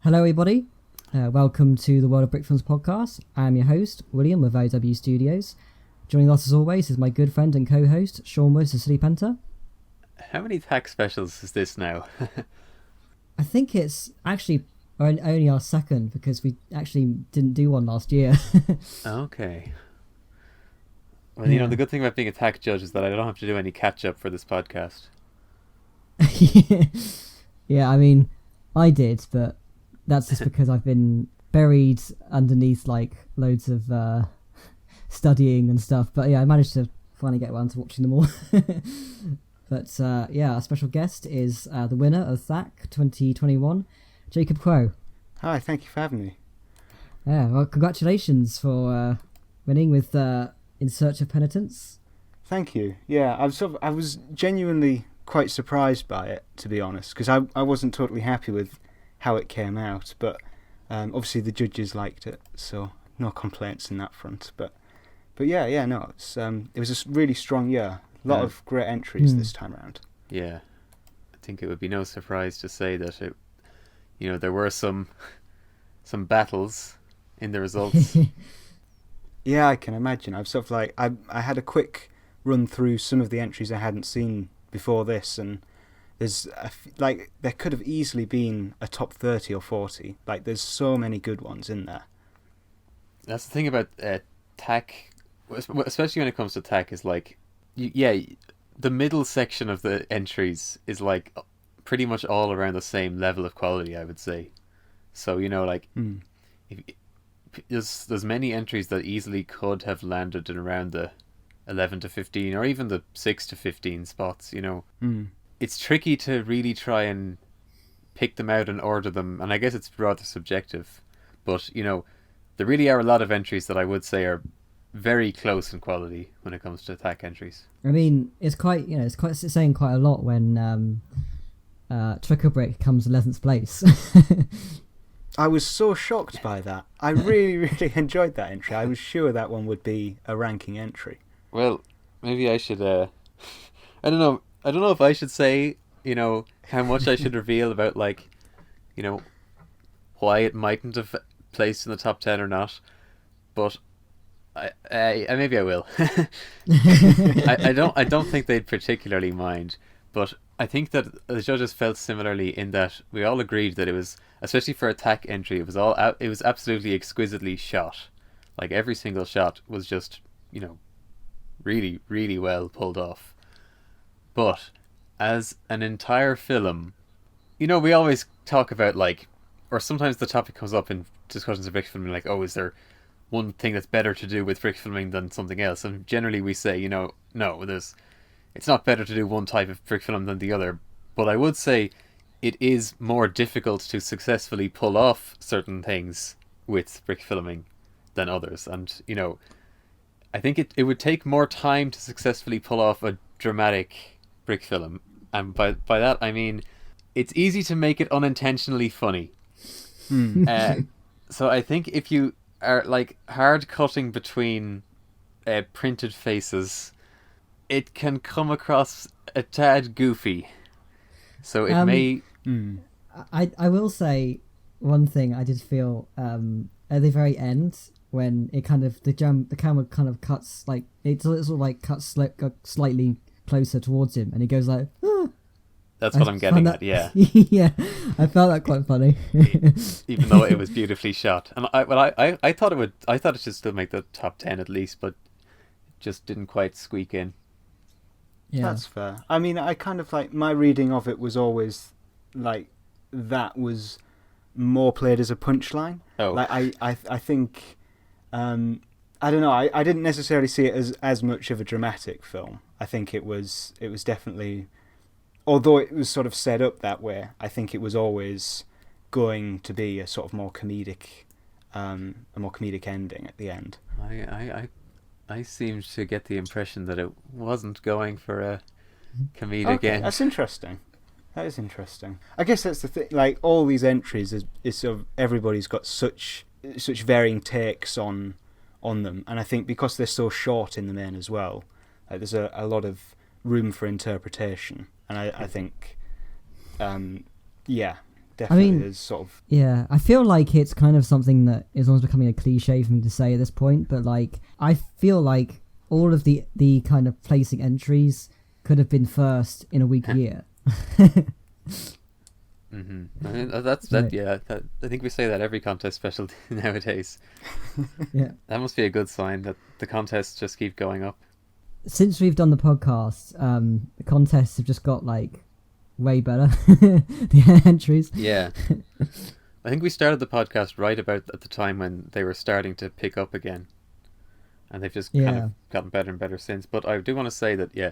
Hello, everybody. Welcome to the World of Brickfilms podcast. I'm your host, William of OW Studios. Joining us, as always, is my good friend and co-host, Sean Woods of Sleep Hunter. How many THAC specials is this now? I think it's actually only our second because we actually didn't do one last year. Okay. Well, you know, the good thing about being a THAC judge is that I don't have to do any catch-up for this podcast. Yeah, I mean, I did, but that's just because I've been buried underneath like loads of studying and stuff. But yeah, I managed to finally get around to watching them all. But yeah, our special guest is the winner of THAC 2021, JacobCrow. Hi, thank you for having me. Yeah, well, congratulations for winning with In Search of Penitence. Thank you. Yeah, I was genuinely quite surprised by it, to be honest, because I wasn't totally happy with how it came out, but obviously the judges liked it, so no complaints in that front. But yeah, no, it was a really strong year. A lot of great entries this time around. Yeah, I think it would be no surprise to say that it, you know, there were some battles in the results. Yeah, I can imagine. I've sort of like I had a quick run through some of the entries I hadn't seen before this, and there's like there could have easily been a top 30 or 40. Like there's so many good ones in there. That's the thing about THAC, especially when it comes to THAC, is like, the middle section of the entries is like pretty much all around the same level of quality, I would say. So, you know, like there's many entries that easily could have landed in around the 11 to 15 or even the 6 to 15 spots, you know. It's tricky to really try and pick them out and order them, and I guess it's rather subjective. But, you know, there really are a lot of entries that I would say are very close in quality when it comes to THAC entries. I mean, it's saying quite a lot when twickabrick comes 11th place. I was so shocked by that. I really, really enjoyed that entry. I was sure that one would be a ranking entry. Well, maybe I should, I don't know if I should say, you know, how much I should reveal about, like, you know, why it mightn't have placed in the top 10 or not, but I maybe I will. I don't think they'd particularly mind, but I think that the judges felt similarly in that we all agreed that it was, especially for a THAC entry, it was absolutely exquisitely shot. Like every single shot was just, you know, really, really well pulled off. But as an entire film, you know, we always talk about, like, or sometimes the topic comes up in discussions of brick filming, like, oh, is there one thing that's better to do with brick filming than something else? And generally we say, you know, no, it's not better to do one type of brick film than the other. But I would say it is more difficult to successfully pull off certain things with brick filming than others. And, you know, I think it would take more time to successfully pull off a dramatic brick film. And by that I mean it's easy to make it unintentionally funny. So I think if you are like hard cutting between printed faces, it can come across a tad goofy. So it may. I will say one thing I did feel at the very end when it kind of the camera kind of cuts, like it sort of like cuts slightly closer towards him, and he goes like, ah. That's what I'm getting at, yeah. Yeah, I felt that quite funny. Even though it was beautifully shot, and I thought it should still make the top 10 at least, but it just didn't quite squeak in. Yeah, that's fair. I mean, I kind of like my reading of it was always like that was more played as a punchline. Oh, like I think I don't know. I didn't necessarily see it as much of a dramatic film. I think it was definitely. Although it was sort of set up that way, I think it was always going to be a sort of more comedic ending at the end. I seemed to get the impression that it wasn't going for a comedic end. That's interesting. That is interesting. I guess that's the thing. Like all these entries is sort of everybody's got such varying takes on them, and I think because they're so short in the main as well, like there's a lot of room for interpretation. And I think, definitely is sort of... Yeah, I feel like it's kind of something that is almost becoming a cliche for me to say at this point, but like I feel like all of the kind of placing entries could have been first in a weak year. Mm-hmm. I mean, that's that. Yeah, I think we say that every contest special nowadays. Yeah, that must be a good sign that the contests just keep going up. Since we've done the podcast, the contests have just got like way better. The entries. Yeah, I think we started the podcast right about at the time when they were starting to pick up again, and they've just kind of gotten better and better since. But I do want to say that, yeah,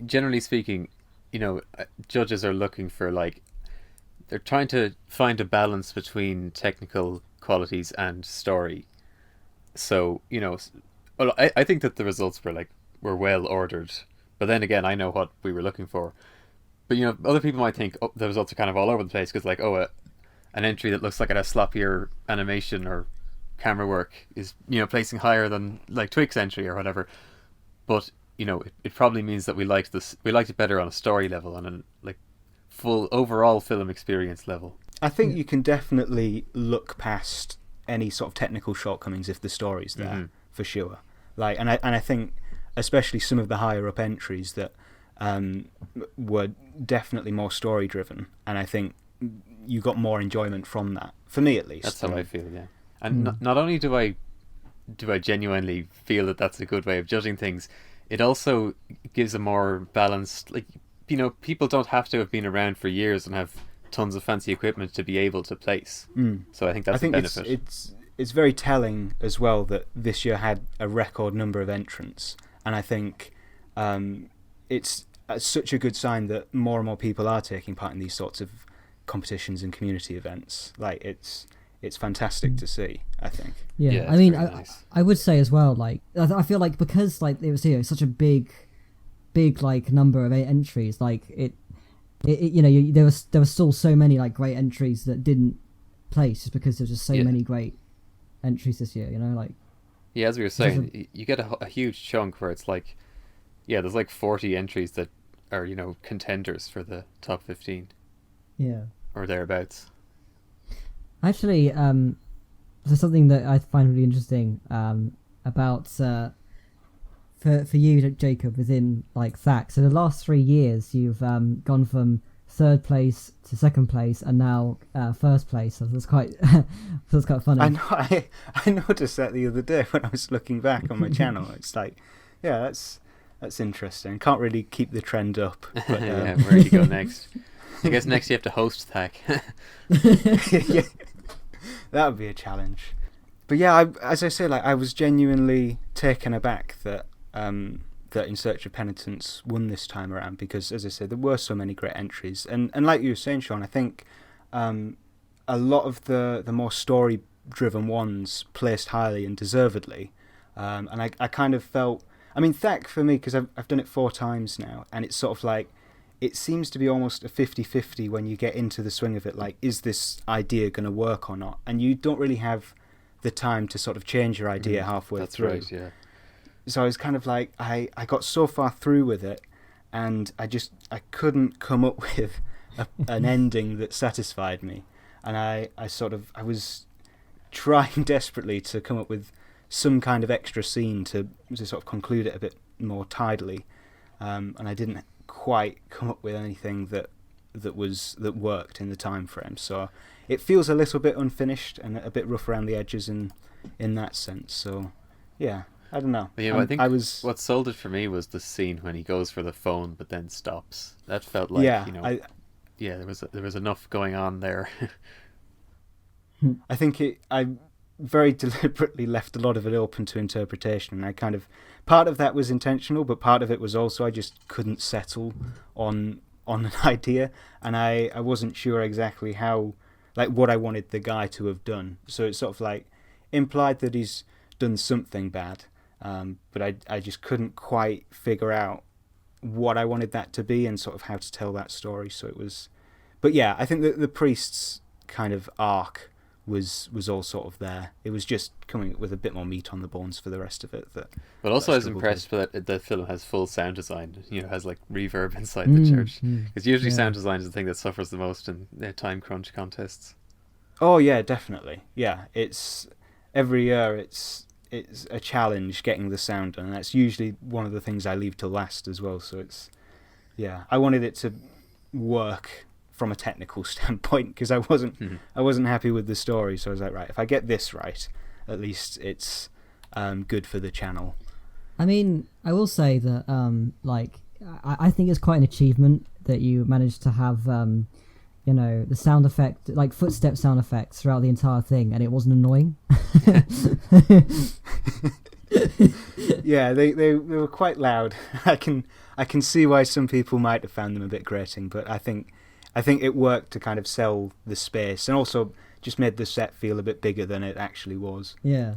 generally speaking, you know, judges are looking for like. They're trying to find a balance between technical qualities and story. So, you know, well, I think that the results were well ordered. But then again, I know what we were looking for. But, you know, other people might think the results are kind of all over the place because, like, an entry that looks like it has sloppier animation or camera work is, you know, placing higher than, like, Twig's entry or whatever. But, you know, it probably means that we liked it better on a story level and on, like, full overall film experience level. I think you can definitely look past any sort of technical shortcomings if the story's there, for sure. Like, and I think especially some of the higher up entries that were definitely more story driven, and I think you got more enjoyment from that. For me, at least. That's how I feel. Yeah, and not only do I genuinely feel that that's a good way of judging things, it also gives a more balanced, like. You know, people don't have to have been around for years and have tons of fancy equipment to be able to place. So I think that's a benefit. It's very telling as well that this year had a record number of entrants, and I think it's such a good sign that more and more people are taking part in these sorts of competitions and community events. Like it's fantastic to see, I think. Yeah, I mean, nice. I would say as well, like I feel like because like it was such a big like number of entries, like it you know, there was still so many like great entries that didn't place just because there's just so many great entries this year, you know, like. Yeah, as we were saying, you get a huge chunk where it's like, there's like 40 entries that are, you know, contenders for the top 15. Yeah. Or thereabouts. Actually, there's something that I find really interesting about. For you, Jacob, within like THAC. So the last 3 years, you've gone from third place to second place, and now first place. So that's quite funny. I noticed that the other day when I was looking back on my channel. It's like, yeah, that's interesting. Can't really keep the trend up. But, yeah, where do you go next? I guess next you have to host THAC. Yeah, that would be a challenge. But yeah, as I say, like I was genuinely taken aback that In Search of Penitence won this time around because, as I said, there were so many great entries. And like you were saying, Sean, I think a lot of the more story-driven ones placed highly and deservedly. And I kind of felt... I mean, THAC for me, because I've done it 4 times now, and it's sort of like... It seems to be almost a 50-50 when you get into the swing of it, like, is this idea going to work or not? And you don't really have the time to sort of change your idea halfway through. That's right, yeah. So I was kind of like, I got so far through with it, and I couldn't come up with an ending that satisfied me. And I was trying desperately to come up with some kind of extra scene to sort of conclude it a bit more tidily. And I didn't quite come up with anything that worked in the time frame. So it feels a little bit unfinished and a bit rough around the edges in that sense. So yeah. I don't know. Yeah, I think what sold it for me was the scene when he goes for the phone but then stops. That felt like, you know, there was enough going on there. I think I very deliberately left a lot of it open to interpretation, and I kind of, part of that was intentional, but part of it was also I just couldn't settle on an idea, and I wasn't sure exactly how, like, what I wanted the guy to have done. So it's sort of like implied that he's done something bad. But I just couldn't quite figure out what I wanted that to be and sort of how to tell that story. So it was... But yeah, I think that the priest's kind of arc was all sort of there. It was just coming with a bit more meat on the bones for the rest of it. But also, I was impressed that the film has full sound design. Has like reverb inside the church. Because usually sound design is the thing that suffers the most in time crunch contests. Oh yeah, definitely. Yeah, it's every year. It's a challenge getting the sound done. And that's usually one of the things I leave till last as well. So I wanted it to work from a technical standpoint, because I wasn't happy with the story, so I was like, right, if I get this right, at least it's good for the channel. I mean, I will say that I think it's quite an achievement that you managed to have the sound effect, like footstep sound effects throughout the entire thing, and it wasn't annoying. Yeah, they were quite loud. I can see why some people might have found them a bit grating, but I think it worked to kind of sell the space, and also just made the set feel a bit bigger than it actually was. Yeah.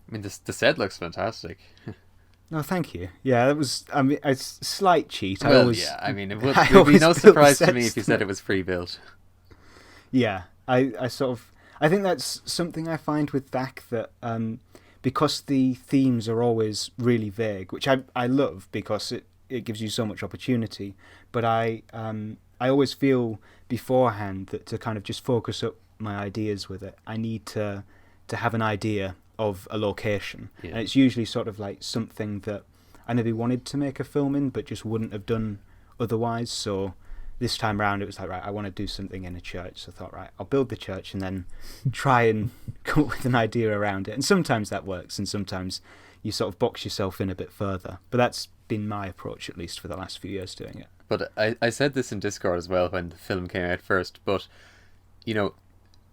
I mean, the set looks fantastic. No, thank you. Yeah, that was, I mean, a slight cheat. Well, it would be no surprise to me if you said it was pre-built. Yeah, I think that's something I find with THAC, that because the themes are always really vague, which I love because it gives you so much opportunity, but I always feel beforehand that to kind of just focus up my ideas with it, I need to have an idea of a location. Yeah. And it's usually sort of like something that I maybe wanted to make a film in, but just wouldn't have done otherwise. So this time round, it was like, right, I want to do something in a church. So I thought, right, I'll build the church and then try and come up with an idea around it. And sometimes that works, and sometimes you sort of box yourself in a bit further. But that's been my approach, at least for the last few years, doing it. But I said this in Discord as well when the film came out first, but,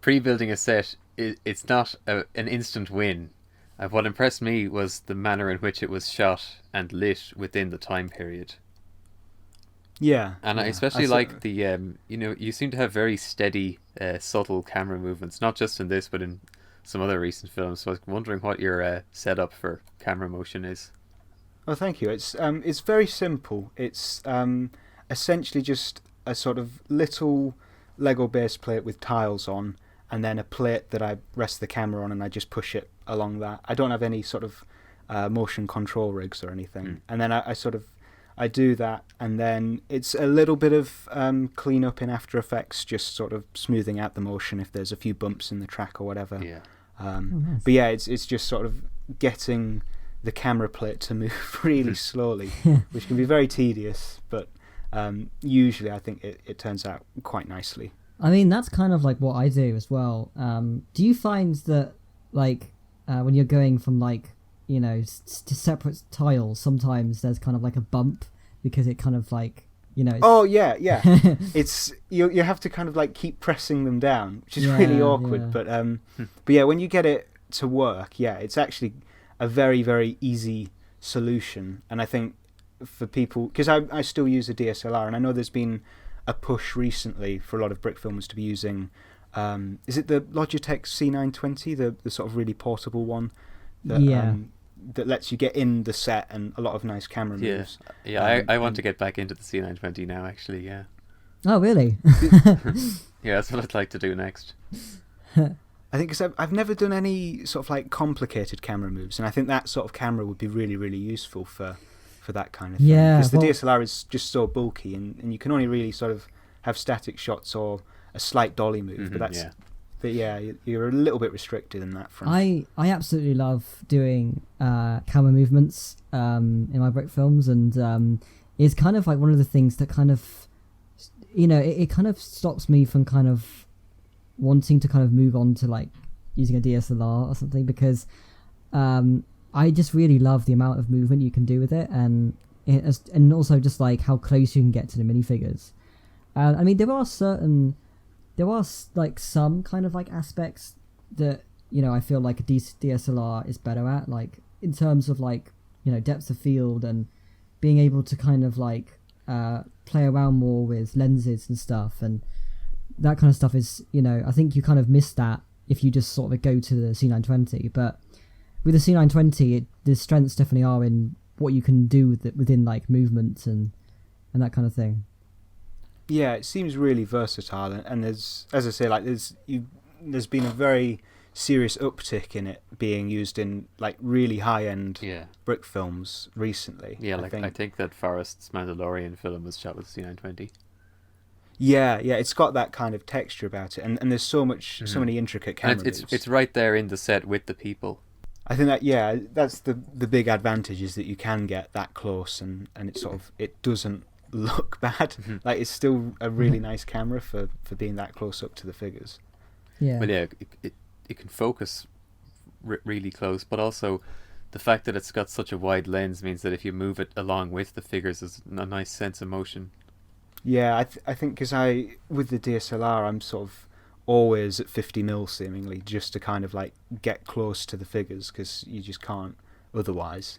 pre-building a set, it's not an instant win. What impressed me was the manner in which it was shot and lit within the time period. Yeah. And I especially like the, you seem to have very steady, subtle camera movements, not just in this, but in some other recent films. So I was wondering what your setup for camera motion is. Oh, thank you. It's very simple. It's essentially just a sort of little Lego base plate with tiles on, and then a plate that I rest the camera on, and I just push it along that. I don't have any sort of motion control rigs or anything. And then I do that, and then it's a little bit of cleanup in After Effects, just sort of smoothing out the motion if there's a few bumps in the track or whatever. Yeah. Nice. But yeah, it's just sort of getting the camera plate to move really slowly, which can be very tedious, but usually I think it turns out quite nicely. I mean, that's kind of like what I do as well. Do you find that, like, when you're going from, like, to separate tiles, sometimes there's kind of like a bump because it kind of like, Oh, yeah. It's you have to kind of like keep pressing them down, which is really awkward. Yeah. But yeah, when you get it to work, it's actually a very, very easy solution. And I think for people, because I still use a DSLR, and I know there's been a push recently for a lot of Brickfilms to be using, is it the Logitech C920, the sort of really portable one that lets you get in the set and a lot of nice camera moves. Yeah, I want to get back into the C920 now, actually, yeah. Oh, really? Yeah, that's what I'd like to do next. I think because I've never done any sort of like complicated camera moves, and I think that sort of camera would be really, really useful for that kind of thing. Yeah, because the DSLR is just so bulky, and you can only really sort of have static shots or a slight dolly move. But you're a little bit restricted in that front. I absolutely love doing camera movements in my Brickfilms, and it's kind of like one of the things that kind of, it kind of stops me from kind of wanting to kind of move on to like using a DSLR or something, because I just really love the amount of movement you can do with it, and also just like how close you can get to the minifigures. I mean, there are like some kind of like aspects that I feel like a DSLR is better at, like in terms of like depth of field and being able to kind of like play around more with lenses and stuff, and that kind of stuff is I think you kind of miss that if you just sort of go to the C920. But with the C920, the strengths definitely are in what you can do with it within like movements and that kind of thing. Yeah, it seems really versatile, and there's, as I say, like there's been a very serious uptick in it being used in like really high-end brick films recently. Yeah, I think that Forrest's Mandalorian film was shot with C920. Yeah, it's got that kind of texture about it, and there's so many intricate camera moves. It's right there in the set with the people. I think that that's the big advantage, is that you can get that close, and it doesn't look bad. Like, it's still a really nice camera for being that close up to the figures. Yeah. Well, yeah, it can focus really close, but also the fact that it's got such a wide lens means that if you move it along with the figures, there's a nice sense of motion. Yeah, I think because with the DSLR, I'm sort of always at 50mm seemingly, just to kind of like get close to the figures, because you just can't otherwise.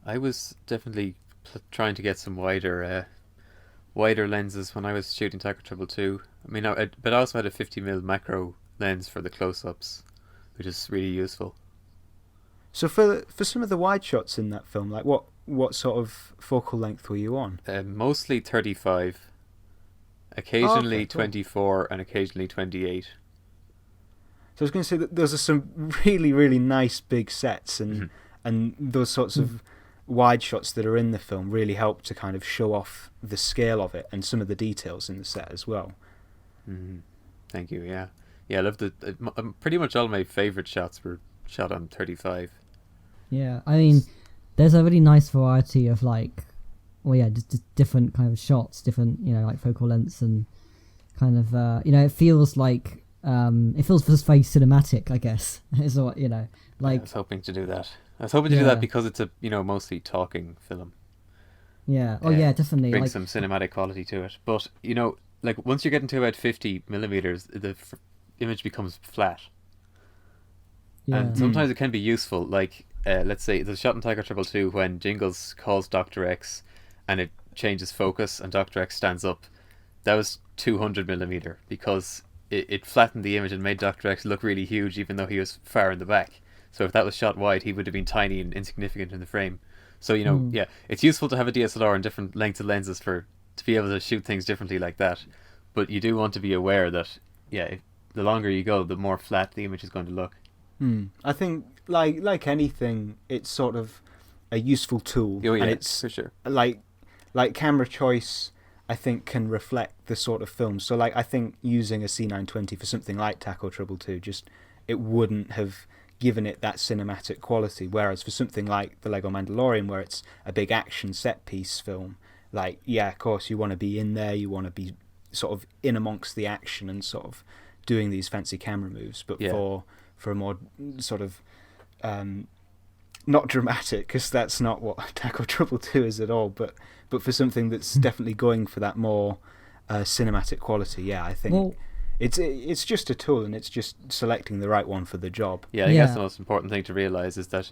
I was definitely trying to get some wider lenses when I was shooting THAC Trouble 2. I mean, but I also had a 50mm macro lens for the close-ups, which is really useful. So for some of the wide shots in that film, like what sort of focal length were you on? Mostly 35. Occasionally cool. 24 and occasionally 28. So I was going to say that those are some really, really nice big sets, and those sorts of wide shots that are in the film really help to kind of show off the scale of it and some of the details in the set as well. Thank you. Yeah, I love pretty much all my favourite shots were shot on 35. Yeah, I mean, there's a really nice variety of like, just different kind of shots, different, like focal lengths, and kind of, it feels like, it feels just very cinematic, I guess. Is what, like. I was hoping to do that. I was hoping to do that because it's a, mostly talking film. Yeah. Definitely. Bring some cinematic quality to it. But, like once you're getting to about 50mm, the image becomes flat. Yeah. And sometimes it can be useful. Like, let's say there's a shot in Tiger Trouble 2 when Jingles calls Dr. X and it changes focus and Dr. X stands up. That was 200mm because it flattened the image and made Dr. X look really huge even though he was far in the back. So if that was shot wide, he would have been tiny and insignificant in the frame. So, it's useful to have a DSLR and different lengths of lenses to be able to shoot things differently like that. But you do want to be aware that, the longer you go, the more flat the image is going to look. I think, like anything, it's sort of a useful tool. Oh, yeah, and it's for sure. Like camera choice, I think, can reflect the sort of film. So, like, I think using a C920 for something like THAC Trouble 2, it wouldn't have given it that cinematic quality. Whereas for something like the Lego Mandalorian, where it's a big action set piece film, like, of course, you want to be in there, you want to be sort of in amongst the action and sort of doing these fancy camera moves. But for a more sort of not dramatic, because that's not what THAC Trouble 2 is at all, but for something that's definitely going for that more cinematic quality, I think it's just a tool, and it's just selecting the right one for the job. Yeah, I think that's the most important thing to realise, is that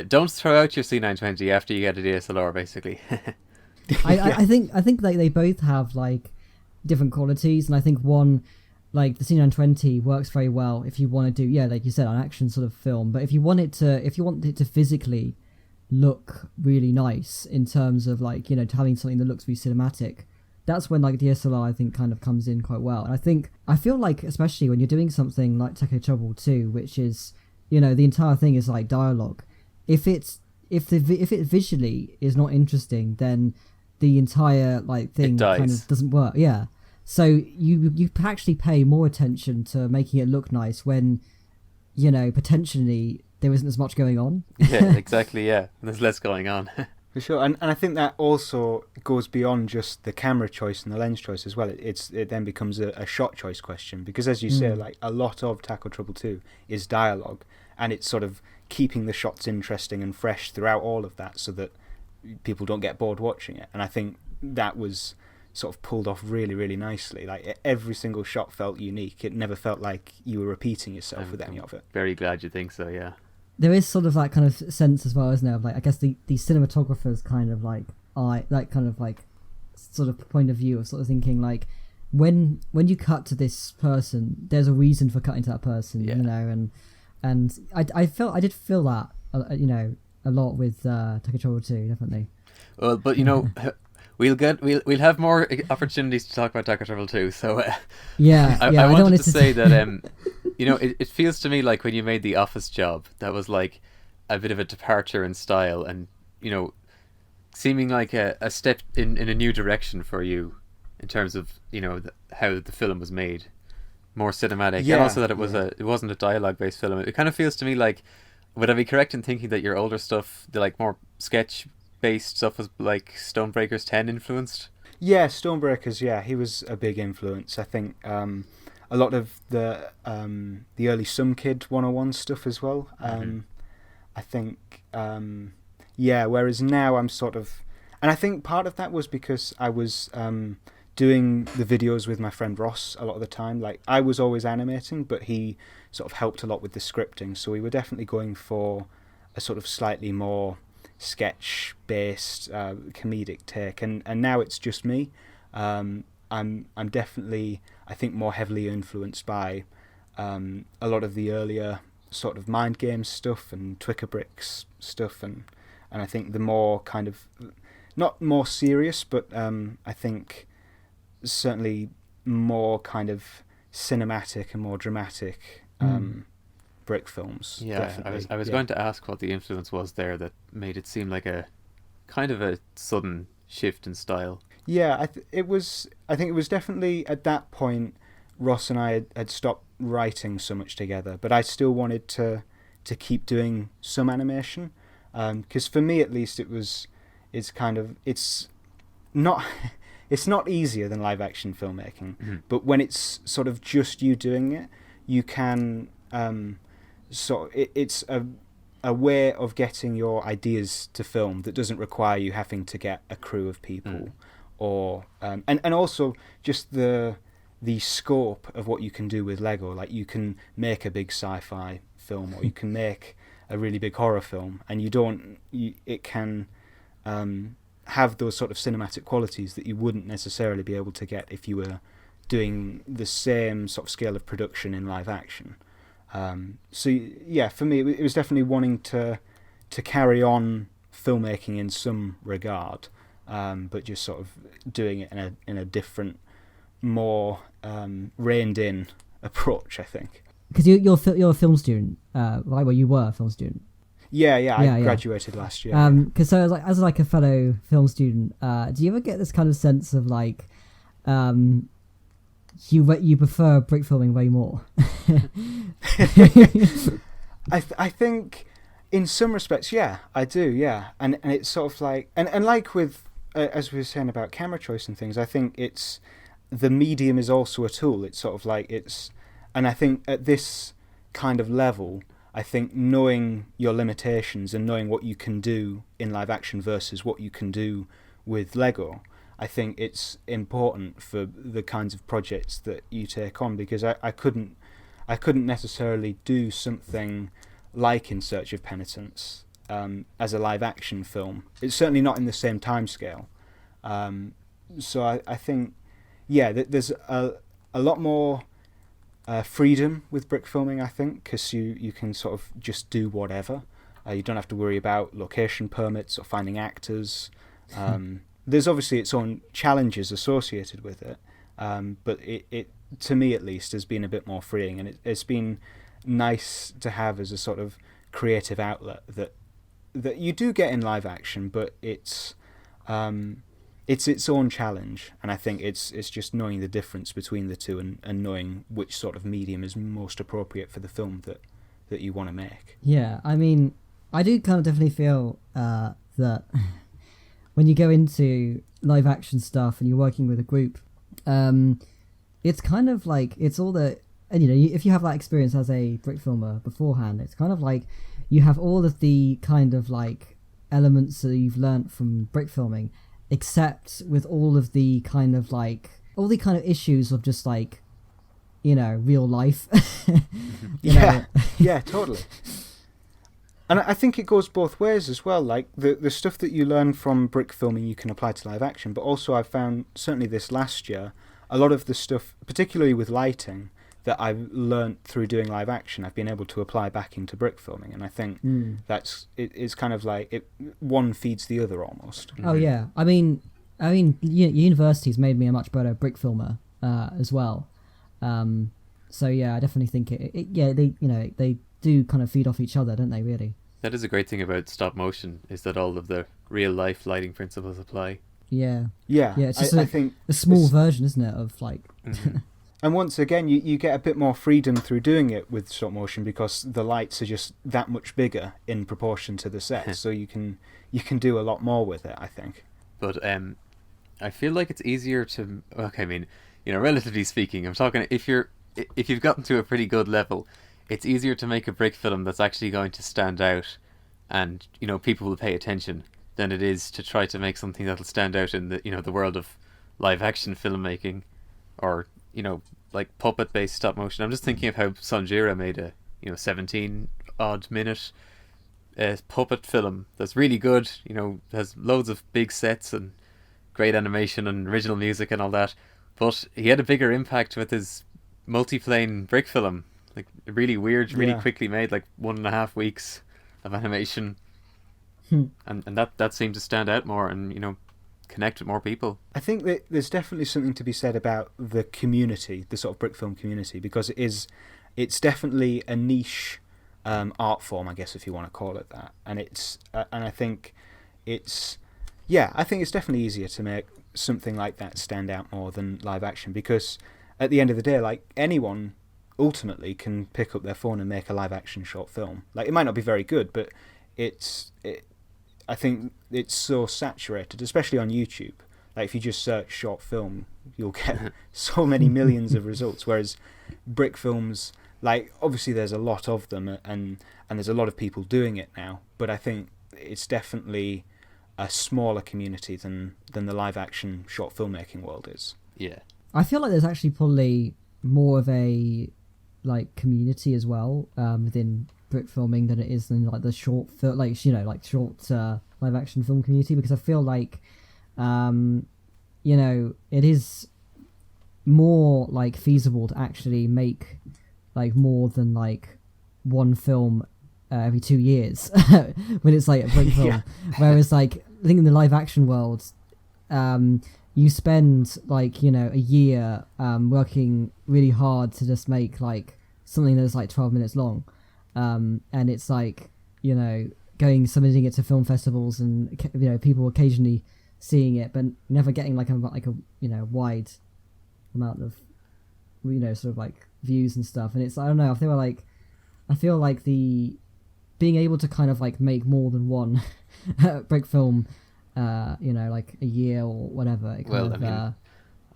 don't throw out your C920 after you get a DSLR, basically. I think like they both have like different qualities, and I think one, like the C920 works very well if you want to do, like you said, an action sort of film. But if you want it to physically look really nice in terms of like, having something that looks really cinematic, that's when like DSLR I think kind of comes in quite well. And I feel like, especially when you're doing something like THAC Trouble 2, which is, the entire thing is like dialogue. If it visually is not interesting, then the entire like thing kind of doesn't work. Yeah. So you actually pay more attention to making it look nice when, potentially there isn't as much going on. Yeah, exactly, yeah. There's less going on. For sure, and I think that also goes beyond just the camera choice and the lens choice as well. It then becomes a shot choice question, because as you say, like a lot of THAC Trouble 2 is dialogue, and it's sort of keeping the shots interesting and fresh throughout all of that so that people don't get bored watching it. And I think that was sort of pulled off really, really nicely. Like every single shot felt unique. It never felt like you were repeating yourself with any of it. Very glad you think so, yeah. There is sort of that kind of sense as well, isn't there? Of like, I guess the cinematographers kind of like sort of point of view of sort of thinking like, when you cut to this person, there's a reason for cutting to that person, and I did feel that a lot with THAC Trouble 2, definitely. Well, but we'll have more opportunities to talk about Taco Trouble too. So I wanted to say that it feels to me like when you made the Office job, that was like a bit of a departure in style, and seeming like a step in a new direction for you in terms of how the film was made, more cinematic, and also that it wasn't a dialogue based film. It kind of feels to me like, would I be correct in thinking that your older stuff, the like more sketch based stuff, was like Stonebreakers 10 influenced? Yeah, Stonebreakers. Yeah, he was a big influence. I think a lot of the early Some Kid 101 stuff as well. I think whereas now I'm sort of, and I think part of that was because I was doing the videos with my friend Ross a lot of the time. Like, I was always animating, but he sort of helped a lot with the scripting, so we were definitely going for a sort of slightly more sketch based comedic take, and now it's just me. I'm definitely, I think, more heavily influenced by a lot of the earlier sort of Mind Games stuff and twickabrick stuff, and I think the more kind of, not more serious, but I think certainly more kind of cinematic and more dramatic brick films. Yeah, definitely. I was going to ask what the influence was there that made it seem like a kind of a sudden shift in style. Yeah, I think it was definitely at that point Ross and I had stopped writing so much together, but I still wanted to keep doing some animation, because for me at least it's not easier than live action filmmaking, but when it's sort of just you doing it, you can it's a way of getting your ideas to film that doesn't require you having to get a crew of people, or and also just the scope of what you can do with Lego. Like, you can make a big sci-fi film, or you can make a really big horror film, and it can have those sort of cinematic qualities that you wouldn't necessarily be able to get if you were doing the same sort of scale of production in live action. So yeah, for me it was definitely wanting to carry on filmmaking in some regard, but just sort of doing it in a different, more reined in approach, I think. Because you're a film student, well, you were a film student. Yeah, I graduated last year. Because so as a fellow film student, do you ever get this kind of sense of like, you prefer brick filming way more? I think in some respects, yeah, I do, yeah, and it's sort of like, and like with as we were saying about camera choice and things, I think it's, the medium is also a tool. It's sort of like and I think at this kind of level, I think knowing your limitations and knowing what you can do in live action versus what you can do with Lego, I think it's important for the kinds of projects that you take on, because I couldn't necessarily do something like In Search of Penitence as a live action film. It's certainly not in the same time scale. So I think, yeah, there's a lot more freedom with brick filming, I think, because you can sort of just do whatever. You don't have to worry about location permits or finding actors. There's obviously its own challenges associated with it, but it to me at least has been a bit more freeing, and it's been nice to have as a sort of creative outlet that you do get in live action, but it's its own challenge, and I think it's just knowing the difference between the two, and knowing which sort of medium is most appropriate for the film that you want to make. Yeah, I mean, I do kind of definitely feel that when you go into live action stuff and you're working with a group, it's kind of like, it's all the, and if you have that experience as a brick filmer beforehand, it's kind of like you have all of the kind of like elements that you've learnt from brick filming, except with all of the kind of like, all the kind of issues of just like, real life. Yeah, totally. And I think it goes both ways as well. Like the stuff that you learn from brick filming you can apply to live action, but also I've found, certainly this last year, a lot of the stuff, particularly with lighting, that I've learnt through doing live action, I've been able to apply back into brick filming, and I think it's kind of like one feeds the other almost. Oh yeah, I mean, I mean, university's made me a much better brick filmer as well. So yeah, I definitely think they do kind of feed off each other, don't they? Really. That is a great thing about stop motion, is that all of the real life lighting principles apply. Yeah. Yeah. Yeah. It's just I think a small version, isn't it, of like. Mm-hmm. And once again, you get a bit more freedom through doing it with stop motion because the lights are just that much bigger in proportion to the set, so you can do a lot more with it, I think. But I feel like it's easier to. Okay, I mean, relatively speaking, I'm talking if you've gotten to a pretty good level, it's easier to make a brick film that's actually going to stand out, and people will pay attention, than it is to try to make something that'll stand out in the the world of live action filmmaking, or like puppet based stop motion. I'm just thinking of how Sanjira made a 17 odd minute puppet film that's really good, has loads of big sets and great animation and original music and all that, but he had a bigger impact with his multi-plane brick film, like really weird, really quickly made, like 1.5 weeks of animation. and that seemed to stand out more and connect with more people. I think that there's definitely something to be said about the community, the sort of brick film community, because it's definitely a niche art form, I guess, if you want to call it that. And I think it's definitely easier to make something like that stand out more than live action, because at the end of the day, like, anyone ultimately can pick up their phone and make a live action short film. Like, it might not be very good, but I think it's so saturated, especially on YouTube. Like, if you just search short film, you'll get so many millions of results. Whereas brick films, like, obviously there's a lot of them, and there's a lot of people doing it now. But I think it's definitely a smaller community than the live action short filmmaking world is. Yeah, I feel like there's actually probably more of a like community as well within brick filming than it is in like the short film, like short live action film community, because I feel like it is more like feasible to actually make like more than like one film every 2 years when it's like a brick film. Yeah. Whereas like I think in the live action world, you spend like a year working really hard to just make like something that's like 12 minutes long, and it's like submitting it to film festivals, and people occasionally seeing it but never getting like a wide amount of sort of like views and stuff. And it's, I don't know, I feel like the being able to kind of like make more than one brick film like a year or whatever,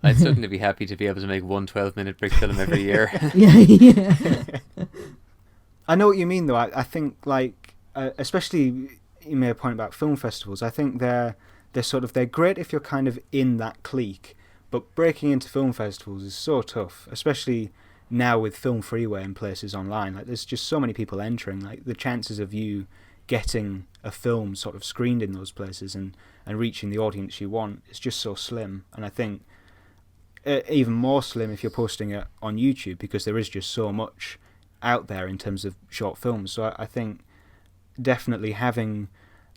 I'd certainly be happy to be able to make one 12-minute brick film every year. yeah. I know what you mean, though. I think, like, especially you made a point about film festivals. I think they're great if you're kind of in that clique, but breaking into film festivals is so tough, especially now with Film Freeway and places online. Like, there's just so many people entering. Like, the chances of you getting a film sort of screened in those places and reaching the audience you want is just so slim. And I think even more slim if you're posting it on YouTube, because there is just so much out there in terms of short films. So I think definitely having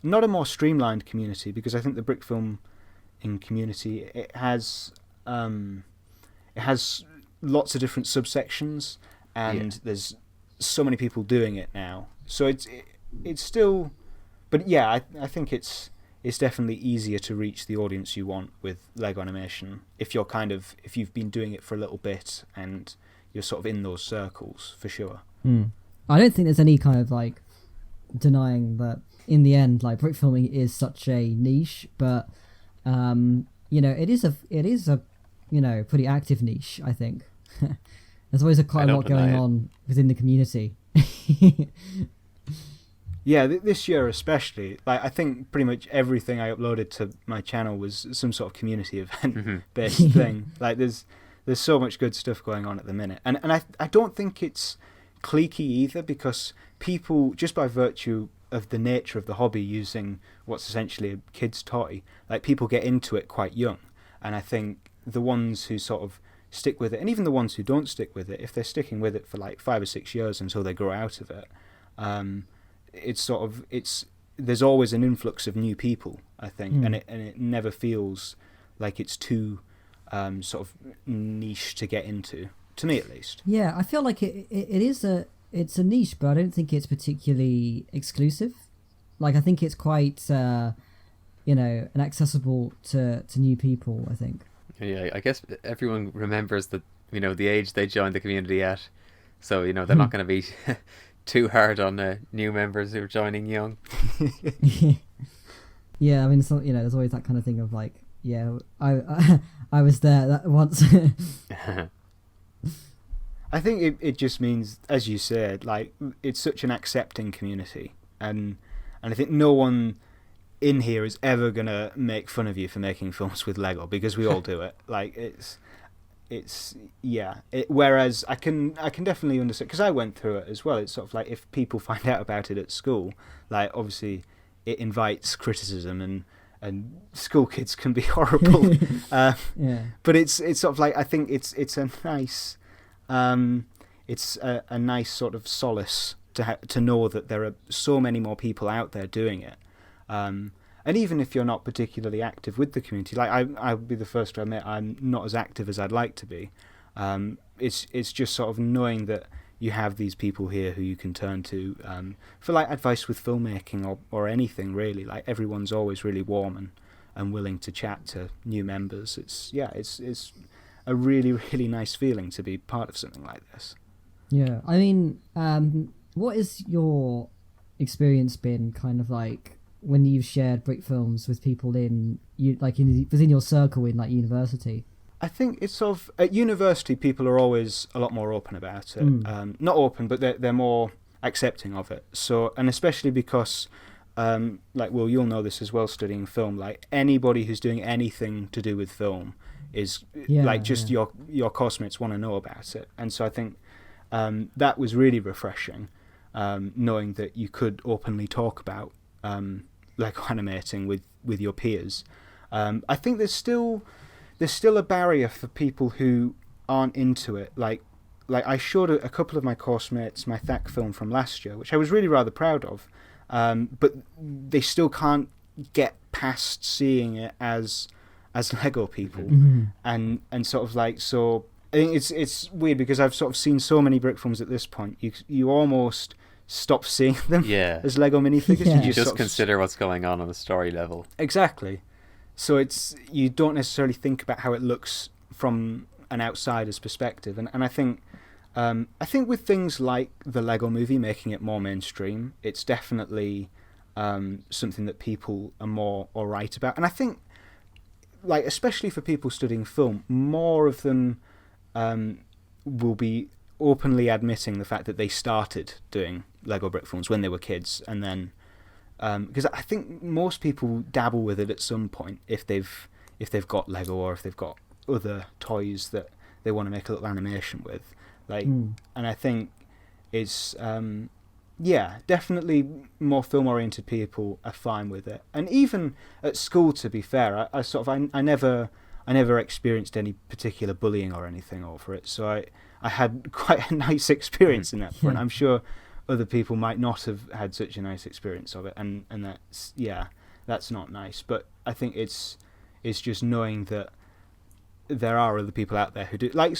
not a more streamlined community, because I think the brick film in community, it has lots of different subsections, and there's so many people doing it now. So it's still, but yeah, I think it's definitely easier to reach the audience you want with Lego animation if you've been doing it for a little bit and you're sort of in those circles, for sure. I don't think there's any kind of like denying that in the end, like, brick filming is such a niche, but it is a pretty active niche, I think. There's always quite a lot going on within the community. Yeah, this year especially, like, I think pretty much everything I uploaded to my channel was some sort of community event based thing. Like, there's so much good stuff going on at the minute, and I don't think it's cliquey either, because people, just by virtue of the nature of the hobby, using what's essentially a kid's toy, like, people get into it quite young, and I think the ones who sort of stick with it, and even the ones who don't stick with it, if they're sticking with it for like 5 or 6 years until they grow out of it, there's always an influx of new people, I think, and it never feels like it's too sort of niche to get into, to me at least. Yeah, I feel like it's a niche, but I don't think it's particularly exclusive. Like, I think it's quite, and accessible to new people, I think. Yeah, I guess everyone remembers that, the age they joined the community at. So, they're not going to be too hard on new members who are joining young. Yeah, I mean, so, there's always that kind of thing of like, yeah, I was there that once. I think it just means, as you said, like, it's such an accepting community, and I think no one in here is ever gonna make fun of you for making films with Lego, because we all do it. Like, whereas I can definitely understand, because I went through it as well. It's sort of like, if people find out about it at school, like, obviously it invites criticism, and school kids can be horrible. But it's sort of like, I think it's a nice a nice sort of solace to know that there are so many more people out there doing it. And even if you're not particularly active with the community, like I'll be the first to admit I'm not as active as I'd like to be. It's just sort of knowing that you have these people here who you can turn to for like advice with filmmaking or anything really. Like, everyone's always really warm and willing to chat to new members. It's a really, really nice feeling to be part of something like this. Yeah, I mean, what has your experience been kind of like when you've shared Brickfilms with people within your circle in like university? I think it's sort of, at university people are always a lot more open about it. Not open, but they're more accepting of it. So, and especially because, like, well, you'll know this as well studying film, like anybody who's doing anything to do with film is your course mates want to know about it. And so I think that was really refreshing, knowing that you could openly talk about Lego animating with your peers. I think there's still a barrier for people who aren't into it. Like I showed a couple of my course mates my THAC film from last year, which I was really rather proud of, but they still can't get past seeing it as Lego people. And sort of like, so I think it's weird because I've sort of seen so many brick films at this point, you almost stop seeing them as Lego minifigures. Yeah. You just consider what's going on the story level. Exactly. So you don't necessarily think about how it looks from an outsider's perspective, and I think with things like the Lego Movie making it more mainstream, it's definitely something that people are more alright about. And I think, like, especially for people studying film, more of them will be openly admitting the fact that they started doing Lego brick films when they were kids, and then because I think most people dabble with it at some point if they've got Lego or if they've got other toys that they want to make a little animation with, like, and I think it's definitely more film oriented people are fine with it. And even at school, to be fair, I never experienced any particular bullying or anything over it, so I had quite a nice experience in that front. I'm sure other people might not have had such a nice experience of it, and that's not nice. But I think it's just knowing that there are other people out there who do. Like,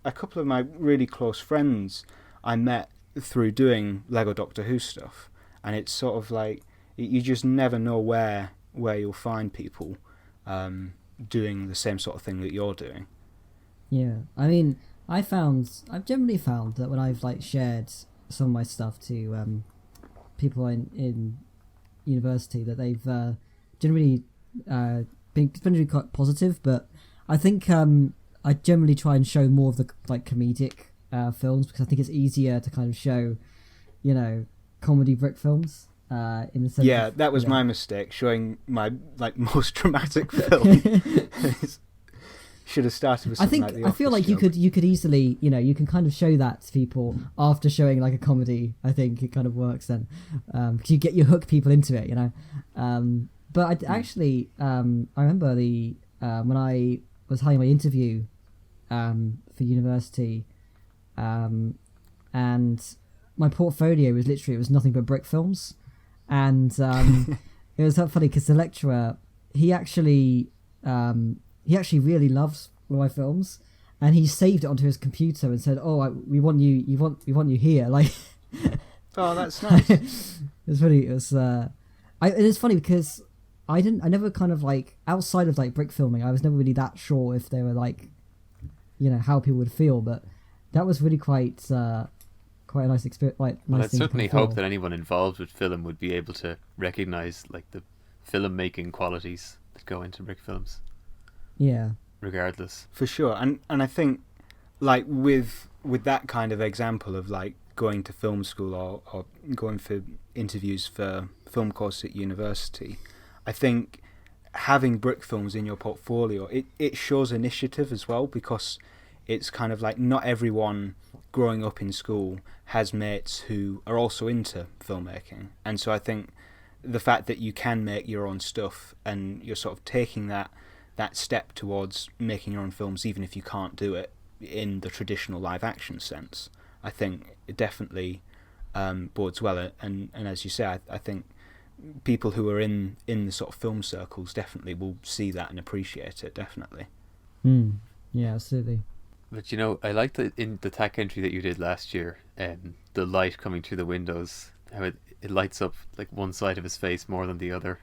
a couple of my really close friends I met through doing Lego Doctor Who stuff, and it's sort of like you just never know where you'll find people doing the same sort of thing that you're doing. Yeah, I mean, I've generally found that when I've like shared some of my stuff to people in university, that they've generally been really quite positive. But I think I generally try and show more of the like comedic films, because I think it's easier to kind of show, comedy brick films. In the sense that was my mistake, showing my like most dramatic film. Should have started with something like The Office. I feel like you could easily, you can kind of show that to people after showing like a comedy. I think it kind of works then, because you hook people into it, But I remember when I was having my interview for university, and my portfolio was nothing but brick films, and it was so funny because the lecturer, he actually he actually really loves one of my films, and he saved it onto his computer and said, "Oh, we want you. We want you here." Like, Oh, that's nice. And it's funny because I never kind of like, outside of like brick filming, I was never really that sure if they were like, how people would feel, but that was really quite a nice experience. Like, Well, I nice thing to certainly feel. hope that anyone involved with film would be able to recognise like the film-making qualities that go into brick films, Yeah. regardless. For sure, and I think like with that kind of example of like going to film school or going for interviews for film course at university, I think having brick films in your portfolio, it shows initiative as well, because it's kind of like not everyone growing up in school has mates who are also into filmmaking, and so I think the fact that you can make your own stuff and you're sort of taking that step towards making your own films, even if you can't do it in the traditional live action sense, I think it definitely bodes well. And as you say, I think people who are in the sort of film circles definitely will see that and appreciate it, definitely. Yeah, absolutely. But I liked in the THAC entry that you did last year, the light coming through the windows, how it lights up like one side of his face more than the other.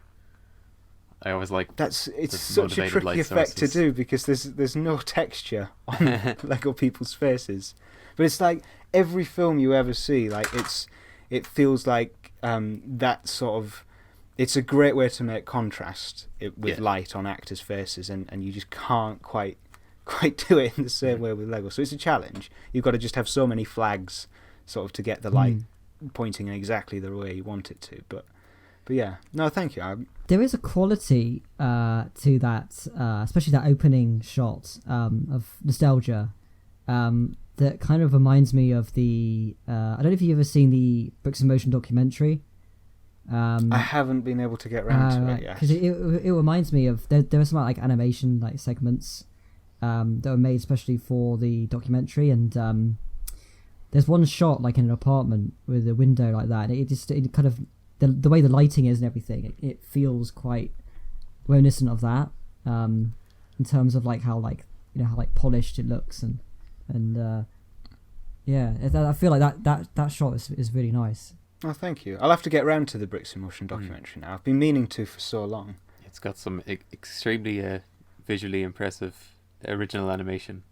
I always like it's such a tricky effect to do, because there's no texture on Lego people's faces, but it's like every film you ever see, like it feels like that sort of, it's a great way to make contrast with light on actors' faces, and you just can't quite do it in the same way with Lego. So it's a challenge. You've got to just have so many flags sort of to get the light pointing in exactly the way you want it to. But yeah, no, thank you. There is a quality to that, especially that opening shot of nostalgia, that kind of reminds me of the. I don't know if you've ever seen the Bricks in Motion documentary. I haven't been able to get around to it yet. Because it reminds me of there are some like animation like segments that were made especially for the documentary, and there's one shot like in an apartment with a window like that, and it kind of. The way the lighting is and everything, it feels quite reminiscent of that, in terms of like how like how like polished it looks, and I feel like that shot is really nice. Oh, thank you. I'll have to get round to the Bricks in Motion documentary now. I've been meaning to for so long. It's got some extremely visually impressive original animation.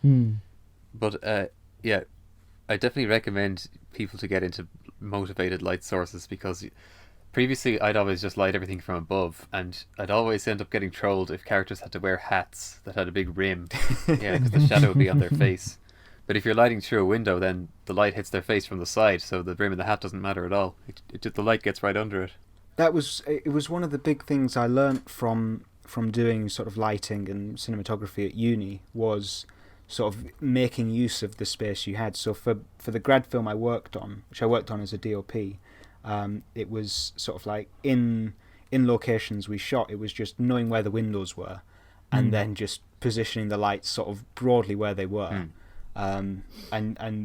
But I definitely recommend people to get into motivated light sources, because previously I'd always just light everything from above, and I'd always end up getting trolled if characters had to wear hats that had a big rim, because the shadow would be on their face. But if you're lighting through a window, then the light hits their face from the side, so the rim of the hat doesn't matter at all. The light gets right under it. It was one of the big things I learnt from doing sort of lighting and cinematography at uni, was sort of making use of the space you had. So for the grad film I worked on, which I worked on as a DOP, it was sort of like in locations we shot, it was just knowing where the windows were, and then just positioning the lights sort of broadly where they were. And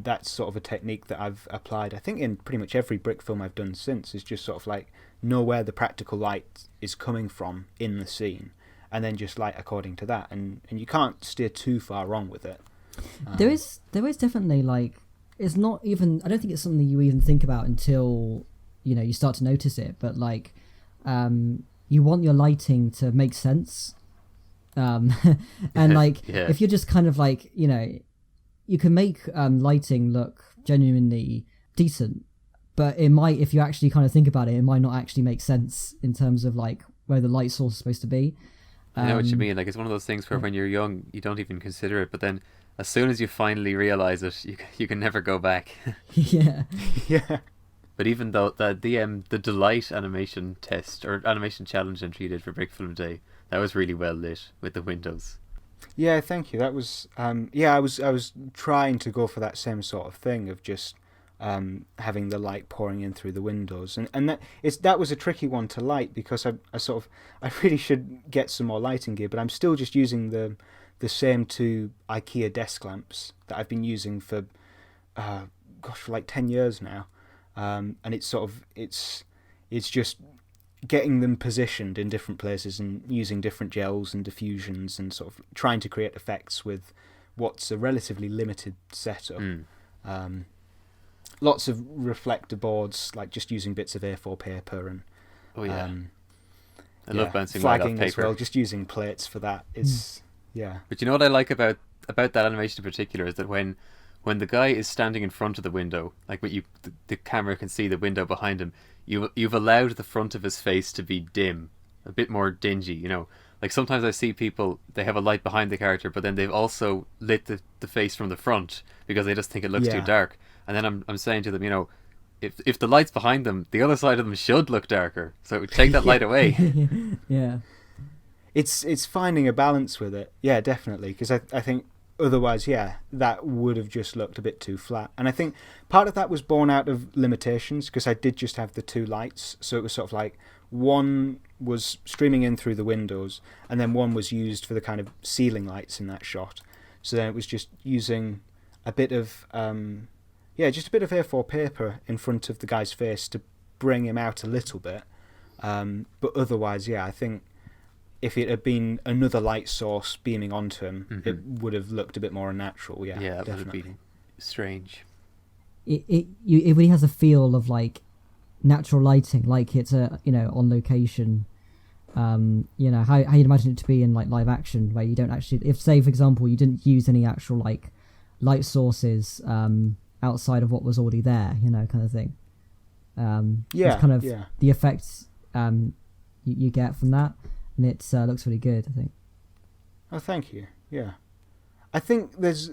that's sort of a technique that I've applied, I think, in pretty much every brick film I've done since, is just sort of like know where the practical light is coming from in the scene, and then just light according to that, and you can't steer too far wrong with it. There is definitely like, it's not even, I don't think it's something you even think about until you start to notice it, but like you want your lighting to make sense, and like if you're just kind of like you can make lighting look genuinely decent, but it might, if you actually kind of think about it might not actually make sense in terms of like where the light source is supposed to be. I know what you mean. Like, it's one of those things where when you're young, you don't even consider it, but then as soon as you finally realize it, you can never go back. Yeah. But even though the Delight animation test or animation challenge entry you did for Brick Film Day, that was really well lit with the windows. Yeah, thank you. That was I was trying to go for that same sort of thing of just having the light pouring in through the windows, and that was a tricky one to light, because I really should get some more lighting gear, but I'm still just using the same two IKEA desk lamps that I've been using for for like 10 years now, and it's just getting them positioned in different places and using different gels and diffusions and sort of trying to create effects with what's a relatively limited setup. Lots of reflector boards, like just using bits of A4 paper and I love bouncing light off flagging paper as well. Just using plates for that is But you know what I like about that animation in particular is that when the guy is standing in front of the window, like when the camera can see the window behind him, you've allowed the front of his face to be dim, a bit more dingy, you know. Like sometimes I see people, they have a light behind the character, but then they've also lit the face from the front because they just think it looks too dark. And then I'm saying to them, you know, if the light's behind them, the other side of them should look darker. So take that light away. Yeah. It's finding a balance with it. Yeah, definitely. Because I think otherwise, that would have just looked a bit too flat. And I think part of that was born out of limitations, because I did just have the two lights. So it was sort of like one was streaming in through the windows, and then one was used for the kind of ceiling lights in that shot. So then it was just using a bit of just a bit of A4 paper in front of the guy's face to bring him out a little bit. But otherwise, I think if it had been another light source beaming onto him, it would have looked a bit more unnatural. Yeah, it definitely. would have been strange. It really has a feel of like natural lighting, like it's on location. How you'd imagine it to be in like live action, where you don't actually, if say for example you didn't use any actual like light sources outside of what was already there, kind of thing. It's kind of the effects you get from that, and it looks really good, I think. Oh, thank you. Yeah, I think there's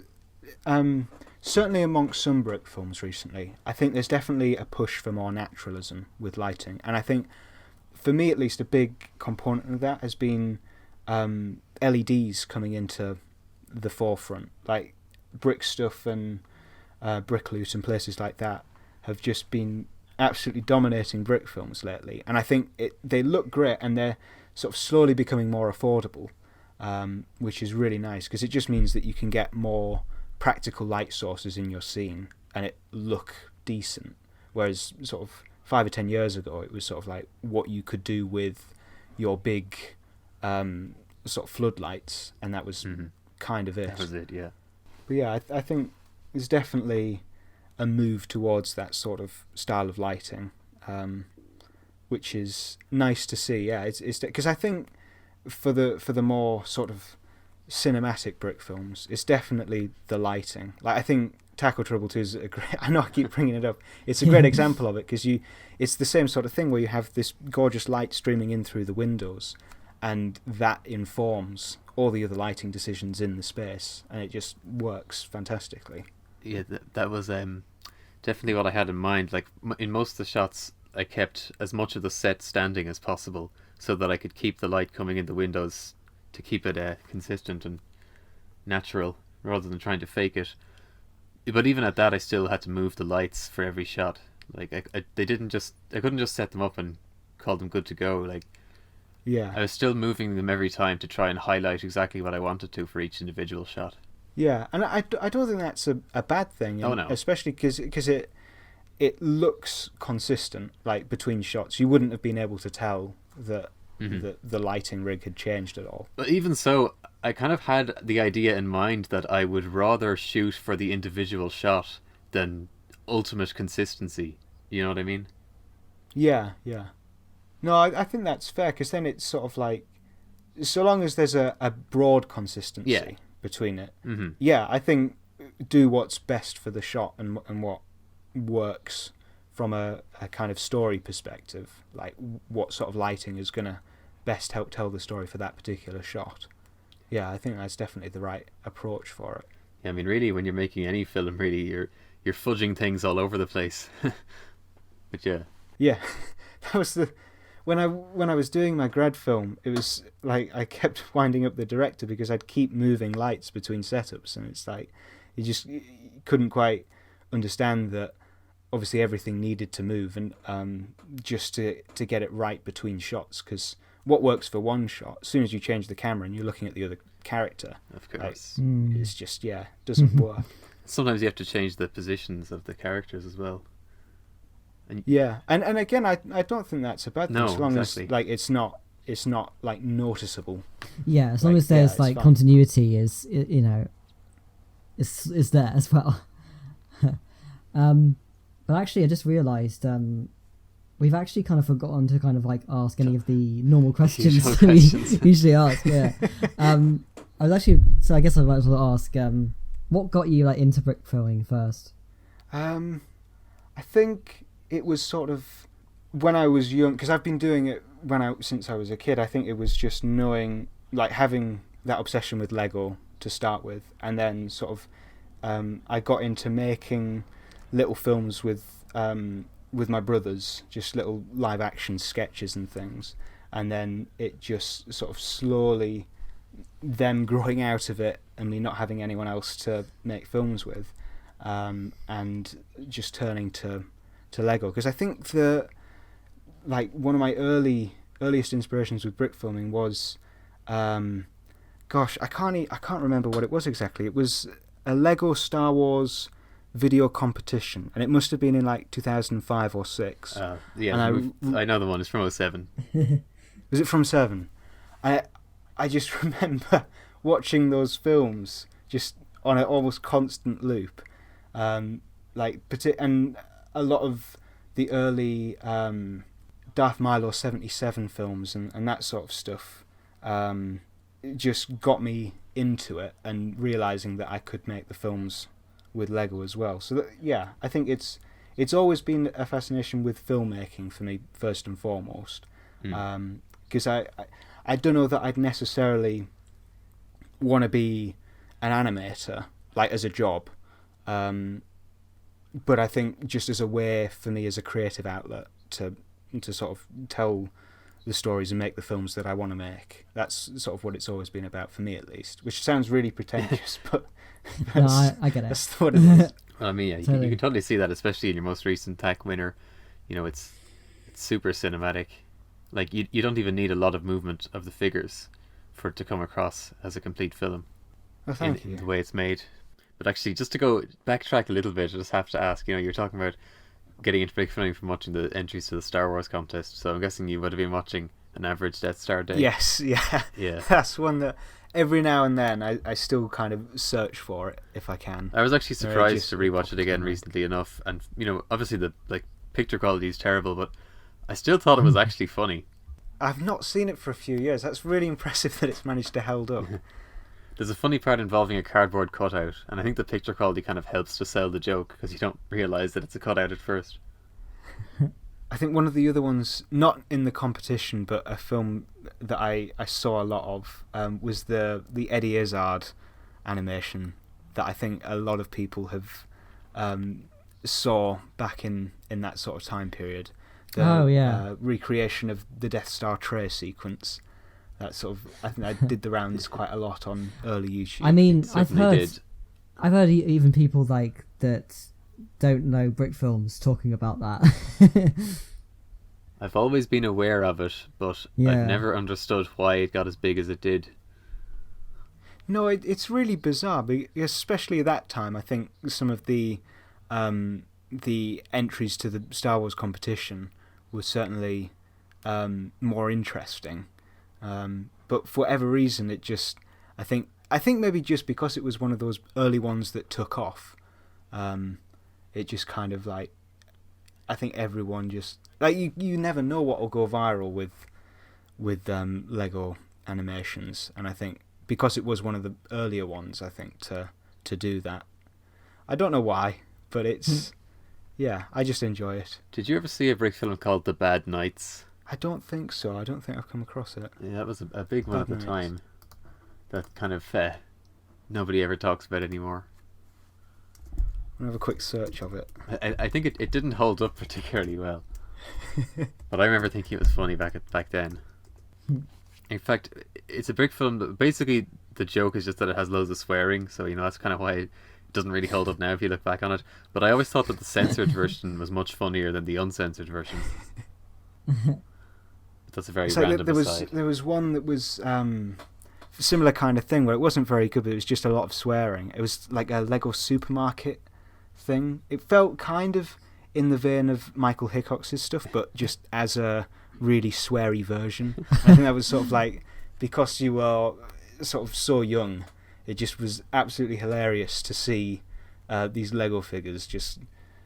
certainly amongst some Brick films recently, I think there's definitely a push for more naturalism with lighting, and I think for me at least a big component of that has been LEDs coming into the forefront, like Brick Stuff and Brick Loot and places like that have just been absolutely dominating Brick films lately, and I think they look great, and they're sort of slowly becoming more affordable, which is really nice, because it just means that you can get more practical light sources in your scene and it look decent, whereas sort of 5 or 10 years ago it was sort of like what you could do with your big sort of floodlights, and that was kind of it. That was it, yeah. But yeah, I think there's definitely a move towards that sort of style of lighting, which is nice to see. Yeah, it's because I think for the more sort of cinematic Brick films, it's definitely the lighting. Like I think Taco Trouble 2 is a great. I know I keep bringing it up. It's a great example of it, because it's the same sort of thing where you have this gorgeous light streaming in through the windows, and that informs all the other lighting decisions in the space, and it just works fantastically. Yeah, that was definitely what I had in mind. Like in most of the shots, I kept as much of the set standing as possible, so that I could keep the light coming in the windows to keep it consistent and natural, rather than trying to fake it. But even at that, I still had to move the lights for every shot. Like I couldn't just set them up and call them good to go. Like I was still moving them every time to try and highlight exactly what I wanted to for each individual shot. Yeah, and I don't think that's a bad thing. Oh no, especially because it looks consistent. Like between shots, you wouldn't have been able to tell that the lighting rig had changed at all. But even so, I kind of had the idea in mind that I would rather shoot for the individual shot than ultimate consistency. You know what I mean? Yeah. No, I think that's fair, because then it's sort of like, so long as there's a broad consistency between it, I think do what's best for the shot and what works from a kind of story perspective, like what sort of lighting is going to best help tell the story for that particular shot. Yeah, I think that's definitely the right approach for it. Yeah, I mean, really, when you're making any film, really, you're fudging things all over the place. But yeah, that was when I was doing my grad film, it was like I kept winding up the director because I'd keep moving lights between setups, and it's like you couldn't quite understand that obviously everything needed to move, and just to get it right between shots, because what works for one shot, as soon as you change the camera and you're looking at the other character, of course, it's just doesn't work. Sometimes you have to change the positions of the characters as well. Yeah, and again, I don't think that's a bad thing, No, as long exactly. as like it's not like noticeable. Yeah, as long Like, as there's it's like fine. continuity is there as well. But actually, I just realised we've actually kind of forgotten to kind of like ask any of the normal questions Usual we questions. usually ask. Yeah. I was actually, so I guess I might as well ask, what got you like into brick filming first? I think it was sort of when I was young, because I've been doing it since I was a kid. I think it was just knowing, like having that obsession with Lego to start with, and then sort of I got into making little films with my brothers, just little live action sketches and things, and then it just sort of slowly, them growing out of it and me not having anyone else to make films with, and just turning to Lego, because I think like one of my earliest inspirations with brick filming was I can't remember what it was exactly. It was a Lego Star Wars video competition, and it must have been in like 2005 or 6. Yeah, And I know the one. It's from 07. Was it from 7? I just remember watching those films just on an almost constant loop, and a lot of the early Darth Milo 77 films and that sort of stuff just got me into it, and realising that I could make the films with Lego as well. So I think it's always been a fascination with filmmaking for me, first and foremost, because I don't know that I'd necessarily want to be an animator, like as a job, but I think just as a way for me as a creative outlet to sort of tell the stories and make the films that I want to make. That's sort of what it's always been about for me, at least, which sounds really pretentious, but No, I get it. that's what it is. Well, I mean, yeah, Totally. you can totally see that, especially in your most recent THAC winner. You know, it's super cinematic. Like you don't even need a lot of movement of the figures for it to come across as a complete film. Well, thank in you. the way it's made. But actually, just to go backtrack a little bit, I just have to ask. You know, you're talking about getting into brick filming from watching the entries to the Star Wars contest. So I'm guessing you would have been watching an average Death Star day. Yes, yeah. Yeah. That's one that every now and then I still kind of search for it if I can. I was actually Sorry, surprised just to rewatch popped it again in my- recently enough, and you know, obviously the picture quality is terrible, but I still thought it was actually funny. I've not seen it for a few years. That's really impressive that it's managed to hold up. There's a funny part involving a cardboard cutout, and I think the picture quality kind of helps to sell the joke because you don't realise that it's a cutout at first. I think one of the other ones, not in the competition, but a film that I saw a lot of, was the Eddie Izzard animation that I think a lot of people have saw back in that sort of time period. The recreation of the Death Star tray sequence. That sort of, I think I did the rounds quite a lot on early YouTube. I mean, It certainly did. I've heard even people like that don't know brick films talking about that. I've always been aware of it, but Yeah. I've never understood why it got as big as it did. No, it's really bizarre, especially at that time. I think some of the entries to the Star Wars competition were certainly more interesting. But for whatever reason, it just, I think maybe just because it was one of those early ones that took off, it just kind of like, I think everyone just, like, you never know what will go viral with Lego animations, and I think because it was one of the earlier ones, I think to do that, I don't know why, but it's yeah, I just enjoy it. Did you ever see a brick film called The Bad Nights? I don't think so. I don't think I've come across it. Yeah, that was a big one Bad at the Nights. time. That kind of nobody ever talks about anymore. I'll have a quick search of it. I think it didn't hold up particularly well, but I remember thinking it was funny back then. In fact, it's a brick film that basically the joke is just that it has loads of swearing, so you know that's kind of why it doesn't really hold up now if you look back on it. But I always thought that the censored version was much funnier than the uncensored version. But that's a very It's like random aside. there was one that was similar kind of thing where it wasn't very good, but it was just a lot of swearing. It was like a Lego supermarket thing. It felt kind of in the vein of Michael Hickox's stuff, but just as a really sweary version. I think that was sort of like, because you were sort of so young, it just was absolutely hilarious to see these Lego figures just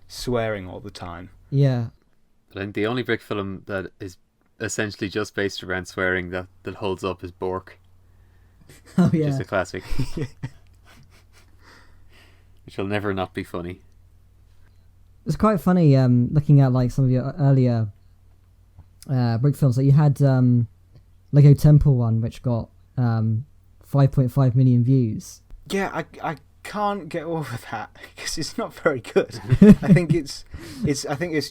swearing all the time. Yeah. I think the only brick film that is essentially just based around swearing that holds up is Bork. Oh yeah. Which is a classic. Which will never not be funny. It's quite funny looking at like some of your earlier brick films. Like you had Lego Temple one, which got 5.5 million views. Yeah, I can't get over that because it's not very good. I think it's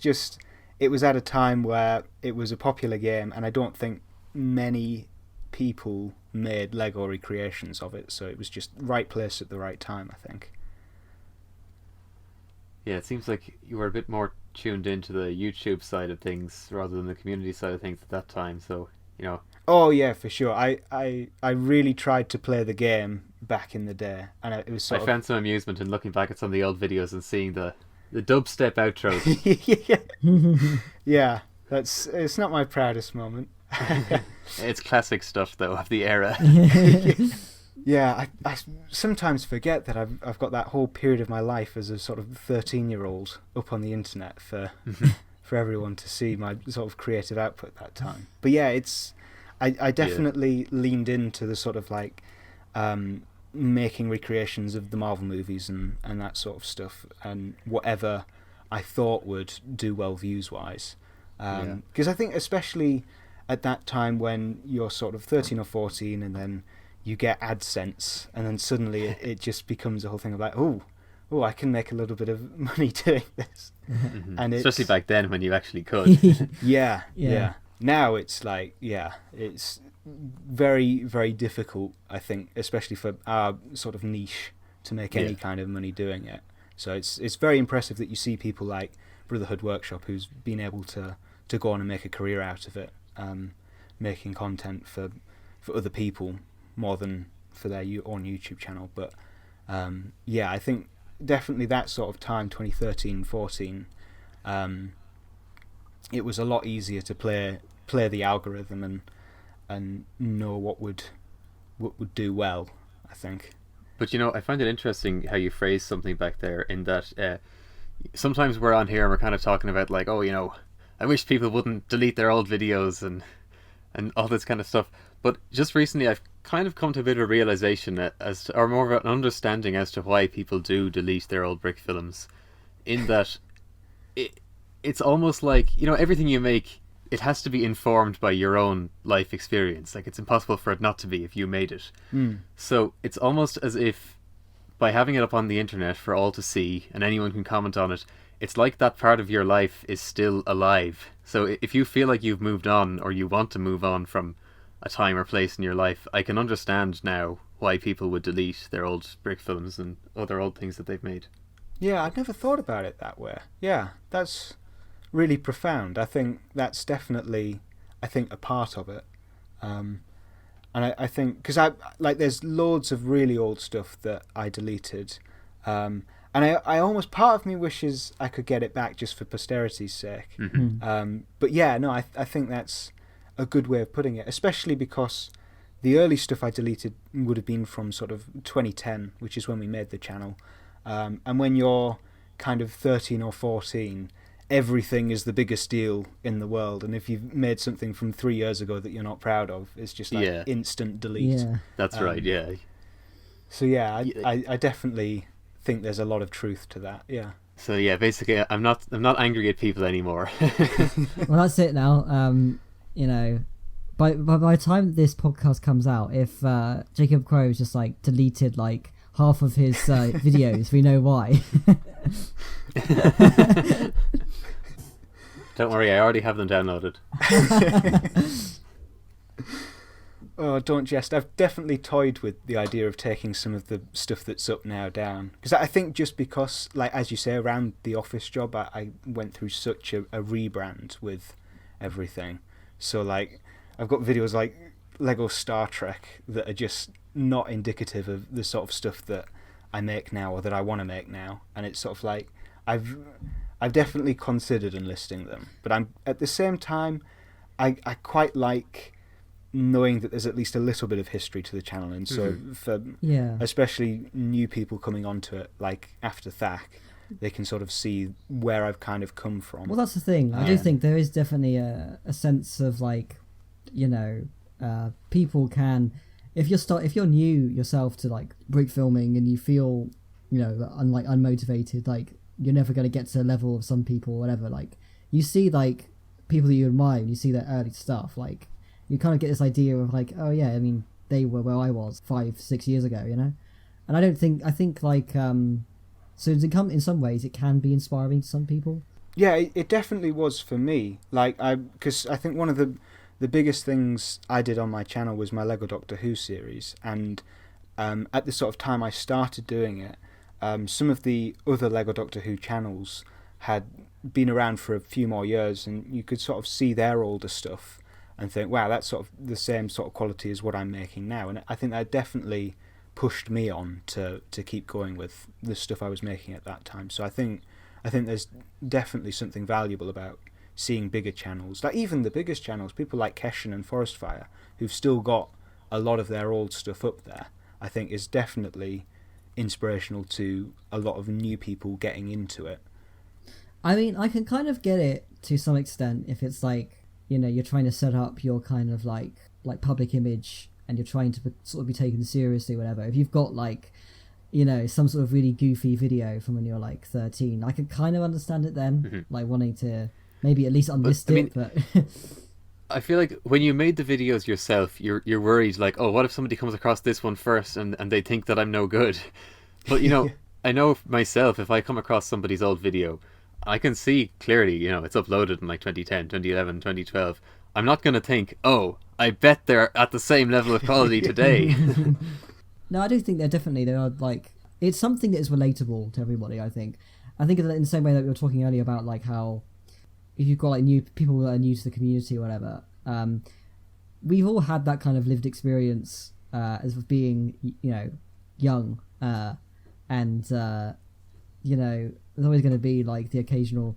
just, it was at a time where it was a popular game, and I don't think many people made Lego recreations of it, so it was just right place at the right time, I think. Yeah, it seems like you were a bit more tuned into the YouTube side of things rather than the community side of things at that time, so, you know. Oh yeah, for sure. I really tried to play the game back in the day, and it was I found some amusement in looking back at some of the old videos and seeing the dubstep outros. Yeah, it's not my proudest moment. It's classic stuff though of the era. Yeah, I sometimes forget that I've got that whole period of my life as a sort of 13-year-old up on the internet for everyone to see my sort of creative output at that time. But yeah, I definitely leaned into the sort of like making recreations of the Marvel movies and that sort of stuff, and whatever I thought would do well views-wise. Because I think especially at that time when you're sort of 13 or 14 and then you get AdSense, and then suddenly it just becomes a whole thing of like, oh, I can make a little bit of money doing this. And especially back then when you actually could. Yeah. Now it's like, it's very, very difficult, I think, especially for our sort of niche, to make any kind of money doing it. So it's very impressive that you see people like Brotherhood Workshop who's been able to go on and make a career out of it, making content for other people more than for their own YouTube channel. But I think definitely that sort of time, 2013, 14, it was a lot easier to play the algorithm and know what would do well, I think. But you know, I find it interesting how you phrase something back there, in that sometimes we're on here and we're kind of talking about like, oh, you know, I wish people wouldn't delete their old videos and all this kind of stuff. But just recently I've kind of come to a bit of a realization or more of an understanding as to why people do delete their old brick films, in that it's almost like, you know, everything you make, it has to be informed by your own life experience. Like, it's impossible for it not to be if you made it. So it's almost as if by having it up on the internet for all to see and anyone can comment on it, it's like that part of your life is still alive. So if you feel like you've moved on, or you want to move on from a time or place in your life, I can understand now why people would delete their old brick films and other old things that they've made. Yeah, I'd never thought about it that way. Yeah, that's really profound. I think that's definitely, a part of it. And I think, because there's loads of really old stuff that I deleted. And I almost, part of me wishes I could get it back just for posterity's sake. But yeah, no, I think that's a good way of putting it, especially because the early stuff I deleted would have been from sort of 2010, which is when we made the channel. And when you're kind of 13 or 14, everything is the biggest deal in the world, and if you've made something from 3 years ago that you're not proud of, it's just like instant delete. Yeah. That's right, yeah. So yeah, I definitely think there's a lot of truth to that. Yeah. So yeah, basically I'm not angry at people anymore. Well, that's it now. You know, by the time this podcast comes out, if JacobCrow has just like deleted like half of his videos, we know why. Don't worry, I already have them downloaded. Oh, don't jest. I've definitely toyed with the idea of taking some of the stuff that's up now down. Because I think just because, like, as you say, around the office job, I went through such a rebrand with everything. So, like, I've got videos like Lego Star Trek that are just not indicative of the sort of stuff that I make now or that I want to make now. And it's sort of like, I've I've definitely considered enlisting them, but I'm at the same time, I quite like knowing that there's at least a little bit of history to the channel, and so for especially new people coming onto it, like after THAC, they can sort of see where I've kind of come from. Well, that's the thing. I do think there is definitely a sense of like, you know, people can, if you're new yourself to like brick filming and you feel, you know, unmotivated, like you're never going to get to the level of some people or whatever, like you see like people that you admire and you see their early stuff, like you kind of get this idea of like, oh yeah, I mean, they were where I was 5-6 years ago, you know? And I think like, so in some ways it can be inspiring to some people. Yeah, it definitely was for me. Like, because I think one of the biggest things I did on my channel was my Lego Doctor Who series, and at the sort of time I started doing it, some of the other Lego Doctor Who channels had been around for a few more years, and you could sort of see their older stuff and think, wow, that's sort of the same sort of quality as what I'm making now. And I think that definitely pushed me on to keep going with the stuff I was making at that time. So I think there's definitely something valuable about seeing bigger channels, like even the biggest channels, people like Keshan and Forest Fire, who've still got a lot of their old stuff up there, I think is definitely inspirational to a lot of new people getting into it. I mean, I can kind of get it to some extent if it's like, you know, you're trying to set up your kind of like public image and you're trying to sort of be taken seriously, whatever. If you've got like, you know, some sort of really goofy video from when you're like 13, I could kind of understand it then, like wanting to maybe at least unlist it. But I feel like when you made the videos yourself, you're worried like, oh, what if somebody comes across this one first and they think that I'm no good? But you know, I know myself, if I come across somebody's old video, I can see clearly, you know, it's uploaded in like 2010, 2011, 2012. I'm not going to think, oh, I bet they're at the same level of quality today. No, I do think there are like, it's something that is relatable to everybody, I think. I think in the same way that we were talking earlier about like how if you've got like new people that are new to the community or whatever, we've all had that kind of lived experience as of being, you know, young, and you know, there's always going to be like the occasional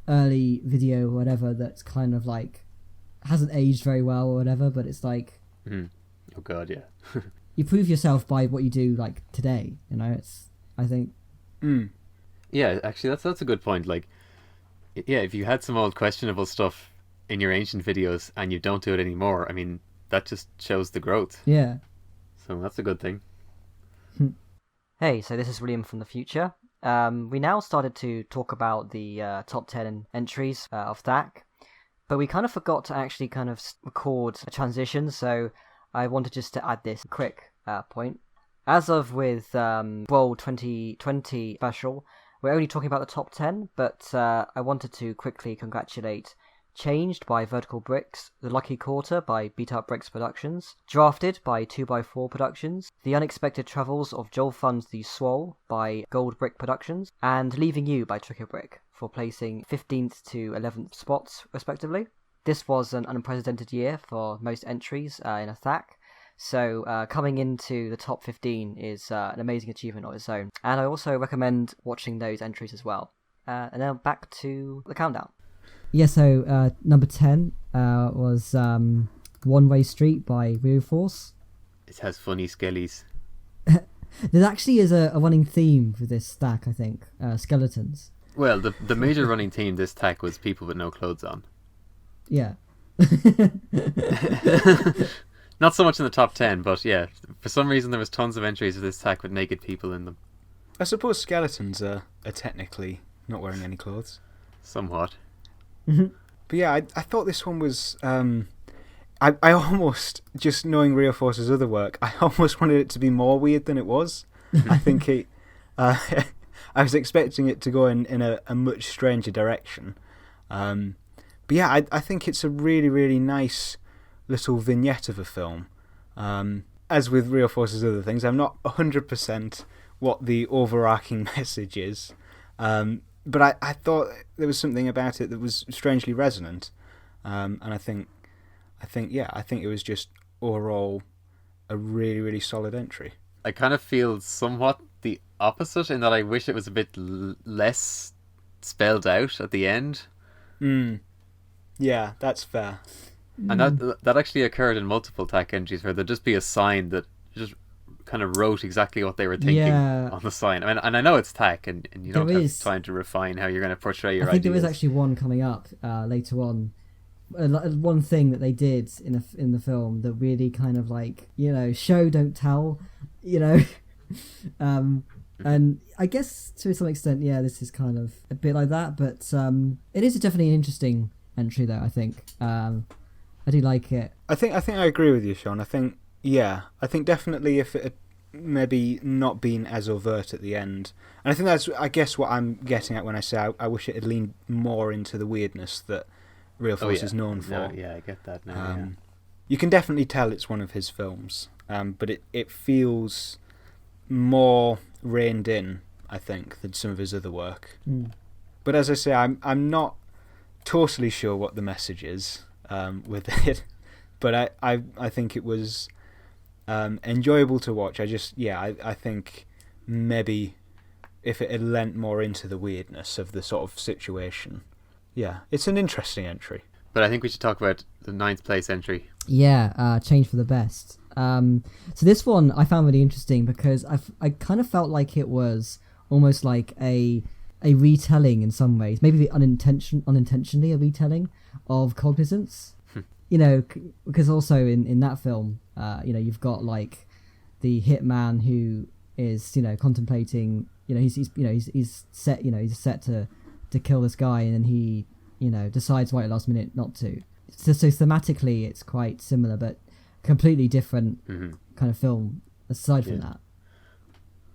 early video or whatever that's kind of like hasn't aged very well or whatever, but it's like, oh god, yeah. You prove yourself by what you do like today, you know. It's, I think, yeah, actually that's a good point. Like, yeah, if you had some old questionable stuff in your ancient videos and you don't do it anymore, I mean, that just shows the growth. Yeah, so that's a good thing. Hey, so this is William from the future. We now started to talk about the top 10 entries of THAC, but we kind of forgot to actually kind of record a transition, so I wanted just to add this quick point. As of with Swol 2020 special, we're only talking about the top 10, but I wanted to quickly congratulate Changed by Vertical Bricks, The Lucky Quarter by Beatup Bricks Productions, Drafted by 2x4 Productions, The Unexpected Travels of Jolfund the Swol by Gold Brick Productions, and Leaving You by twickabrick for placing 15th to 11th spots, respectively. This was an unprecedented year for most entries in a THAC, so coming into the top 15 is an amazing achievement on its own. And I also recommend watching those entries as well. And now back to the countdown. Yeah, so number 10 was One Way Street by rioforce. It has funny skellies. There actually is a running theme for this stack, I think. Skeletons. Well, the major running theme this THAC was people with no clothes on. Yeah. Not so much in the top 10, but yeah, for some reason there was tons of entries of this THAC with naked people in them. I suppose skeletons are technically not wearing any clothes. Somewhat. But yeah, I thought this one was... I almost, just knowing rioforce's other work, I almost wanted it to be more weird than it was. I think it... I was expecting it to go in a much stranger direction. But yeah, I think it's a really, really nice little vignette of a film. As with rioforce's other things, I'm not 100% what the overarching message is. But I thought there was something about it that was strangely resonant. And I think it was just overall a really, really solid entry. I kind of feel somewhat the opposite in that I wish it was a bit less spelled out at the end. Yeah, that's fair. And that actually occurred in multiple TAC entries where there'd just be a sign that just kind of wrote exactly what they were thinking on the sign. I mean, and I know it's TAC, and you don't have time to refine how you're going to portray your ideas. I think there is actually one coming up later on. One thing that they did in the film that really kind of like, you know, show don't tell, you know. And I guess to some extent, yeah, this is kind of a bit like that, but it is definitely an interesting entry though. I think I do like it. I think I agree with you, Sean. I think definitely if it had maybe not been as overt at the end, and I think that's, I guess, what I'm getting at when I say I wish it had leaned more into the weirdness that rioforce is known for. No, yeah, I get that now. You can definitely tell it's one of his films, but it feels more reined in, I think, than some of his other work. But as I say, I'm not totally sure what the message is with it, but I think it was enjoyable to watch. I think maybe if it had lent more into the weirdness of the sort of situation. Yeah, it's an interesting entry. But I think we should talk about the 9th place entry. Yeah, change for the best. So this one I found really interesting because I kind of felt like it was almost like a retelling in some ways, maybe unintentionally a retelling of Cognizance. You know, because also in that film, you know, you've got like the hitman who is, you know, contemplating, you know, he's set to kill this guy, and then he, you know, decides right at the last minute not to. So thematically it's quite similar, but completely different kind of film aside from that.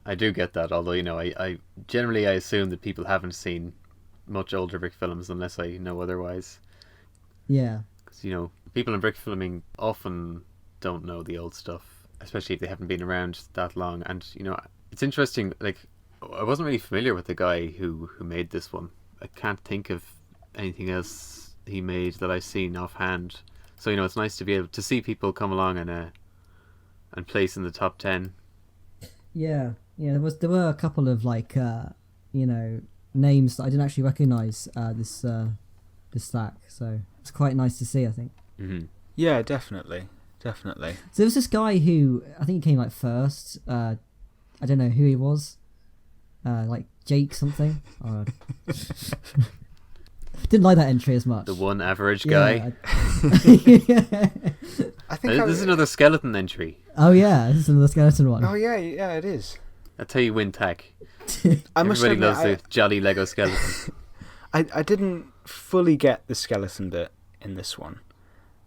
I do get that, although, you know, I generally assume that people haven't seen much older brick films unless I know otherwise. Yeah. Because, you know, people in brick filming often don't know the old stuff, especially if they haven't been around that long. And, you know, it's interesting, like, I wasn't really familiar with the guy who made this one. I can't think of anything else he made that I've seen offhand. So, you know, it's nice to be able to see people come along and place in the top 10. Yeah, there were a couple of like you know, names that I didn't actually recognise this THAC, so it's quite nice to see, I think. Yeah, definitely. So there was this guy who I think he came like first. I don't know who he was. Like Jake something. Didn't like that entry as much. The one average guy. I think this is another skeleton entry. Oh yeah, this is another skeleton one. Oh yeah, it is. That's how you win TAC. Everybody loves the jolly Lego skeleton. I didn't fully get the skeleton bit in this one.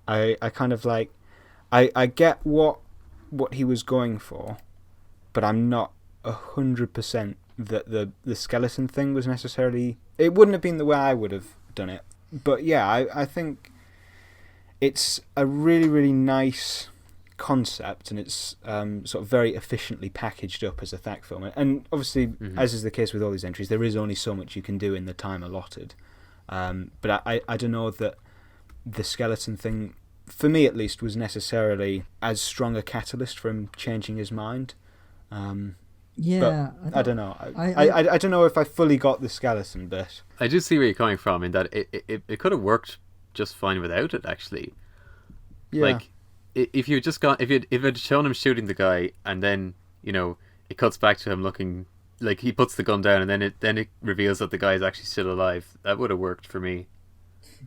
I kind of like, I get what he was going for, but I'm not 100% that the skeleton thing was necessarily. It wouldn't have been the way I would have done it. But yeah, I think it's a really, really nice concept, and it's sort of very efficiently packaged up as a THAC film. And obviously, as is the case with all these entries, there is only so much you can do in the time allotted. But I don't know that the skeleton thing, for me at least, was necessarily as strong a catalyst for him changing his mind. Yeah, but I don't know. I don't know if I fully got the skeleton bit. I do see where you're coming from in that it could have worked just fine without it, actually. Yeah. Like, if you just got if it had shown him shooting the guy, and then, you know, it cuts back to him looking like he puts the gun down, and then it reveals that the guy is actually still alive. That would have worked for me.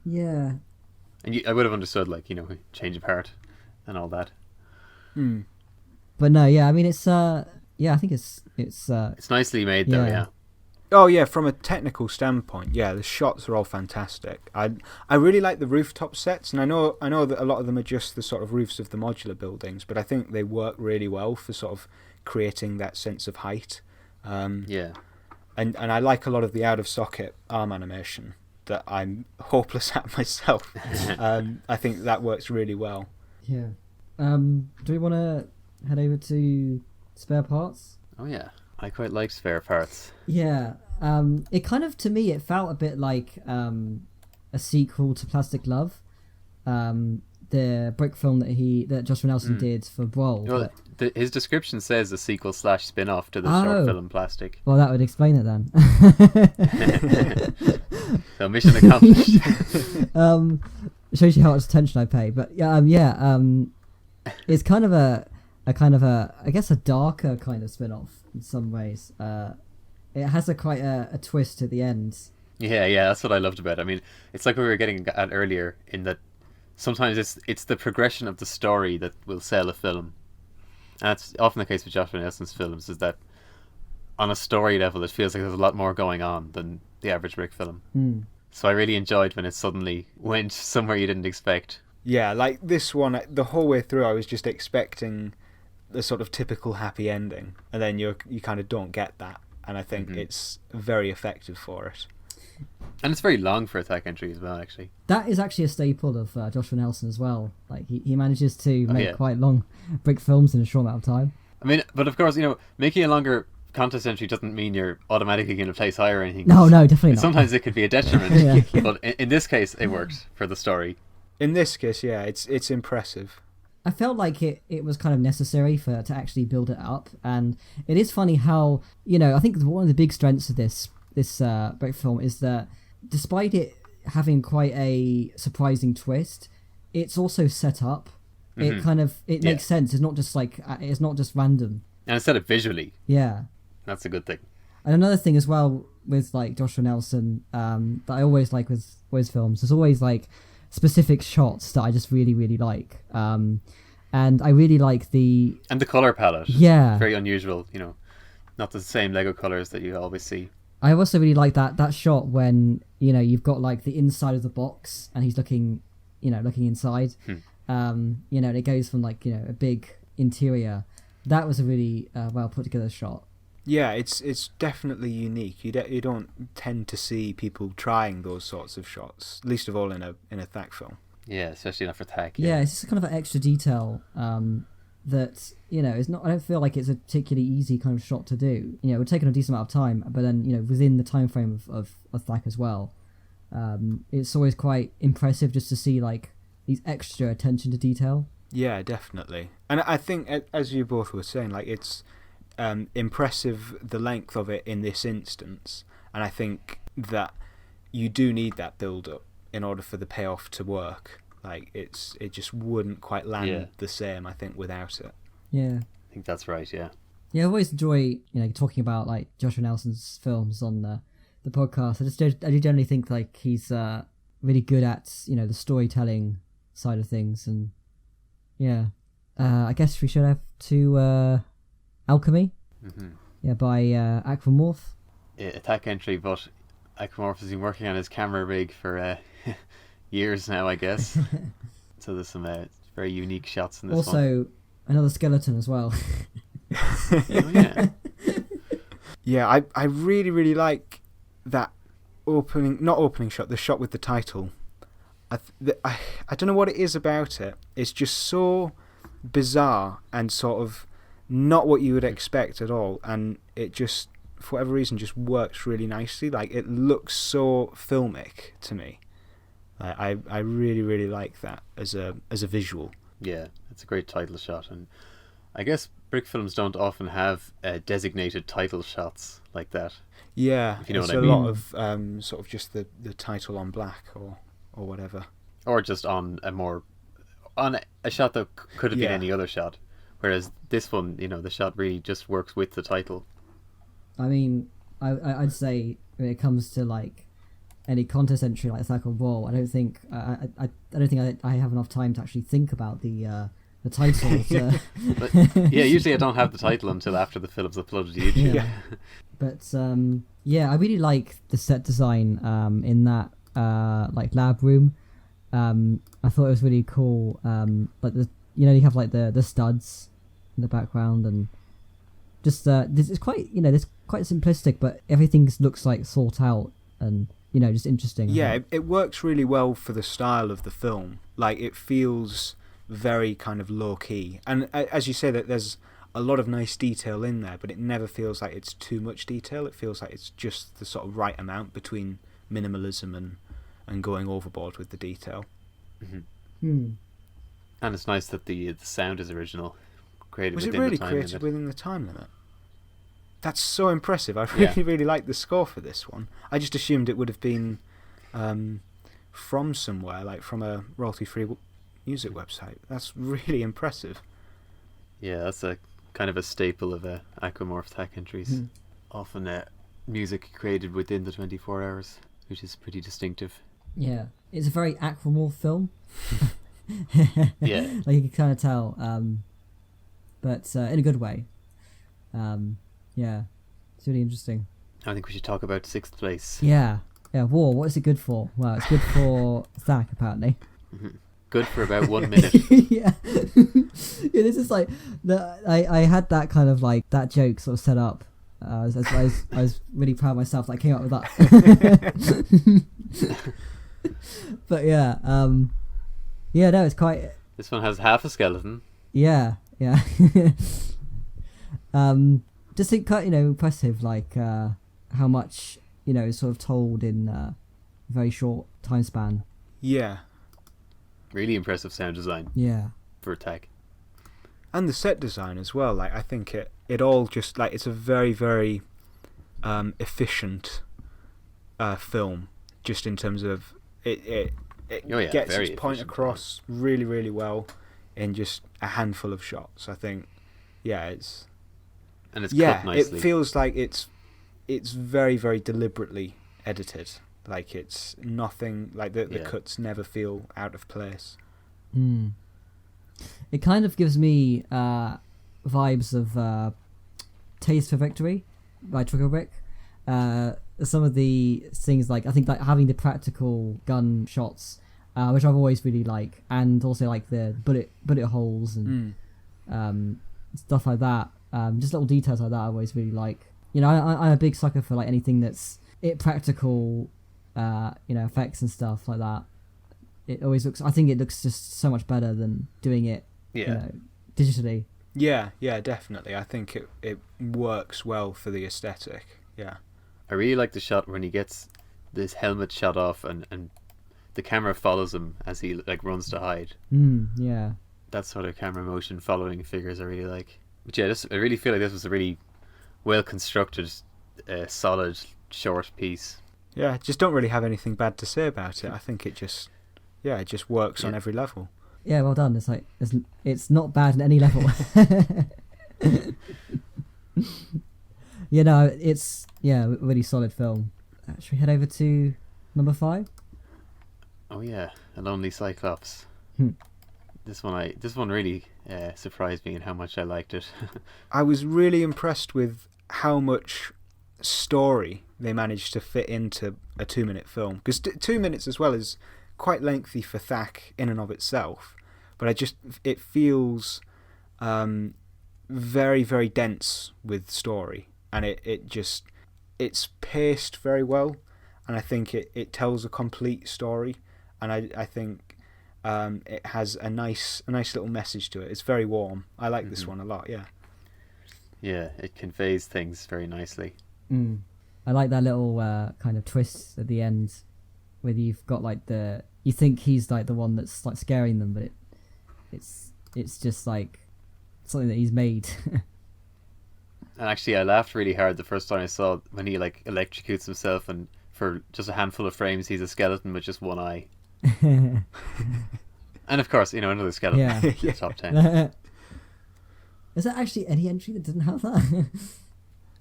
Yeah. And I would have understood, like, you know, change of heart and all that. But no, yeah, I mean, it's yeah, I think it's nicely made though, yeah. Oh yeah, from a technical standpoint, yeah, the shots are all fantastic. I really like the rooftop sets, and I know that a lot of them are just the sort of roofs of the modular buildings, but I think they work really well for sort of creating that sense of height. Yeah. And I like a lot of the out of socket arm animation that I'm hopeless at myself. I think that works really well. Yeah. Do we want to head over to spare parts? Oh yeah, I quite like spare parts. Yeah. It kind of, to me, it felt a bit like a sequel to Plastic Love. the brick film that Joshua Nelson did for Brawl. Well, his description says a sequel / spin-off to the short film Plastic. Well, that would explain it then. So mission accomplished. Shows you how much attention I pay. But it's kind of a I guess a darker kind of spin-off in some ways. It has quite a twist at the end. Yeah, that's what I loved about it. I mean, it's like we were getting at earlier, in that sometimes it's the progression of the story that will sell a film. And that's often the case with Joshua Nelson's films, is that on a story level it feels like there's a lot more going on than the average Brick film. So I really enjoyed when it suddenly went somewhere you didn't expect. Yeah, like this one, the whole way through I was just expecting the sort of typical happy ending, and then you kind of don't get that, and I think it's very effective for it. And it's very long for a THAC entry as well, actually. That is actually a staple of Joshua Nelson as well. Like he manages to make quite long Brick films in a short amount of time. I mean, but of course, making a longer contest entry doesn't mean you're automatically going to place higher or anything. No, definitely not. Sometimes it could be a detriment. But in this case, it works for the story. In this case, yeah, it's impressive. I felt like it was kind of necessary to actually build it up, and it is funny how I think one of the big strengths of this Brick film is that despite it having quite a surprising twist, it's also set up. It kind of makes sense. It's not just random. And it's set up visually. Yeah, that's a good thing. And another thing as well with like Joshua Nelson that I always like with his films, there's always like specific shots that I just really, really like. And I really like the color palette. Yeah, very unusual. Not the same Lego colors that you always see. I also really like that shot when you've got like the inside of the box and he's looking inside. And it goes from like a big interior. That was a really well put together shot. Yeah, it's definitely unique. You don't tend to see people trying those sorts of shots, least of all in a THAC film. Yeah, especially not for THAC. Yeah, it's just kind of an extra detail that is not. I don't feel like it's a particularly easy kind of shot to do. It would take a decent amount of time, but then within the time frame of THAC as well, it's always quite impressive just to see like these extra attention to detail. Yeah, definitely. And I think, as you both were saying, like it's impressive the length of it in this instance, and I think that you do need that build up in order for the payoff to work. Like it just wouldn't quite land the same, I think, without it. Yeah, I think that's right. Yeah, I always enjoy talking about like Joshua Nelson's films on the podcast. I do generally think like he's really good at the storytelling side of things, and I guess we should have to ALCHEMY, by AquaMorph. Yeah, a THAC entry, but AquaMorph has been working on his camera rig for years now, I guess. So there's some very unique shots in this one. Also, another skeleton as well. Yeah, I really, really like that not opening shot, the shot with the title. I don't know what it is about it. It's just so bizarre and sort of not what you would expect at all, and it just, for whatever reason, just works really nicely. Like it looks so filmic to me. I really, really like that as a visual. Yeah, it's a great title shot, and I guess Brick films don't often have designated title shots like that. Yeah, if you know it's what I mean. A lot of sort of just the title on black or whatever, or just on a shot that could have been any other shot. Whereas this one, the shot really just works with the title. I mean, I'd say when it comes to like any contest entry like THAC or Wall, I don't think I have enough time to actually think about the titles. But, usually I don't have the title until after the film's uploaded to YouTube. Yeah. But I really like the set design in that like lab room. I thought it was really cool. Like you have like the studs in the background, and just this is quite this quite simplistic, but everything looks like thought out and just interesting. Yeah, it works really well for the style of the film. Like it feels very kind of low key, and as you say, that there's a lot of nice detail in there, but it never feels like it's too much detail. It feels like it's just the sort of right amount between minimalism and going overboard with the detail. And it's nice that the sound is original, created Was it within really the time created limit. within the time limit? That's so impressive. I Yeah. really like the score for this one. I just assumed it would have been from somewhere, like from a royalty-free music website. That's really impressive. Yeah, that's a kind of a staple of AquaMorph THAC entries. Often music created within the 24 hours, which is pretty distinctive. Yeah, it's a very AquaMorph film. Yeah. Like you can kind of tell, but in a good way. Yeah, it's really interesting. I think we should talk about 6th place. Yeah, War. What is it good for? Well, it's good for THAC apparently. Good for about 1 minute. Yeah. Yeah, this is like I had that kind of like that joke sort of set up. I was really proud of myself that I came up with that. But yeah, no, it's quite. This one has half a skeleton. Yeah. Just think, impressive, like how much is sort of told in a very short time span. Yeah. Really impressive sound design. Yeah. For THAC. And the set design as well. Like I think it all just like it's a very, very efficient film, just in terms of it gets its point across really, really well in just a handful of shots. I think, it's cut nicely. It feels like it's very, very deliberately edited. Like it's nothing like the cuts never feel out of place. It kind of gives me vibes of Taste for Victory by Twickabrick. Some of the things, like I think like having the practical gun shots, which I've always really like, and also like the bullet holes and stuff like that. Just little details like that I always really like. I'm a big sucker for like anything that's practical, effects and stuff like that. It always looks. I think it looks just so much better than doing it, digitally. Yeah, definitely. I think it works well for the aesthetic. Yeah. I really like the shot when he gets this helmet shot off and the camera follows him as he like runs to hide. Yeah. That sort of camera motion following figures I really like. But yeah, I really feel like this was a really well constructed, solid, short piece. Yeah, just don't really have anything bad to say about it. I think it just works on every level. Yeah, well done. It's like it's not bad in any level. It's a really solid film. Should we head over to number 5? Oh yeah, A Lonely Cyclops. This one really surprised me in how much I liked it. I was really impressed with how much story they managed to fit into a 2-minute film, because 2 minutes as well is quite lengthy for THAC in and of itself, but it feels very, very dense with story, and it's paced very well, and I think it tells a complete story, and I think it has a nice little message to it. It's very warm. I like this one a lot. Yeah, it conveys things very nicely. I like that little kind of twist at the end, where you've got like you think he's like the one that's like scaring them, but it's just like something that he's made. And actually, I laughed really hard the first time I saw when he like electrocutes himself, and for just a handful of frames, he's a skeleton with just one eye. And of course, another skeleton. Yeah. In the top 10. Is there actually any entry that didn't have that?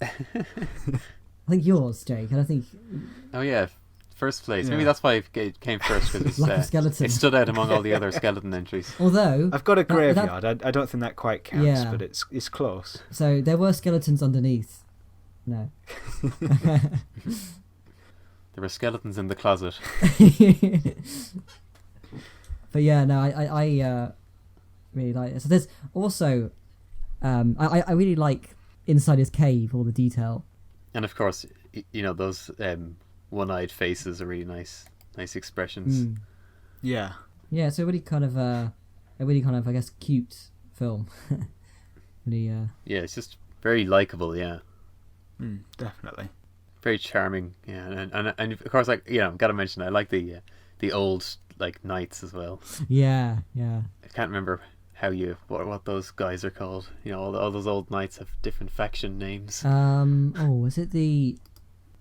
I think yours, Jake. And I think. Oh yeah, first place. Yeah. Maybe that's why it came first, because skeleton. it stood out among all the other skeleton entries. Although I've got a graveyard. I don't think that quite counts, but it's close. So there were skeletons underneath. No. There were skeletons in the closet. But yeah, no, I really like it. So there's also, I really like inside his cave, all the detail. And of course, those one-eyed faces are really nice expressions. Yeah. Yeah, so really kind of I guess cute film. Really. Yeah, it's just very likable. Yeah. Definitely. Very charming. Yeah, and of course, like I've got to mention, I like the old like knights as well. Yeah. I can't remember what those guys are called. You know, all those old knights have different faction names. Was it the?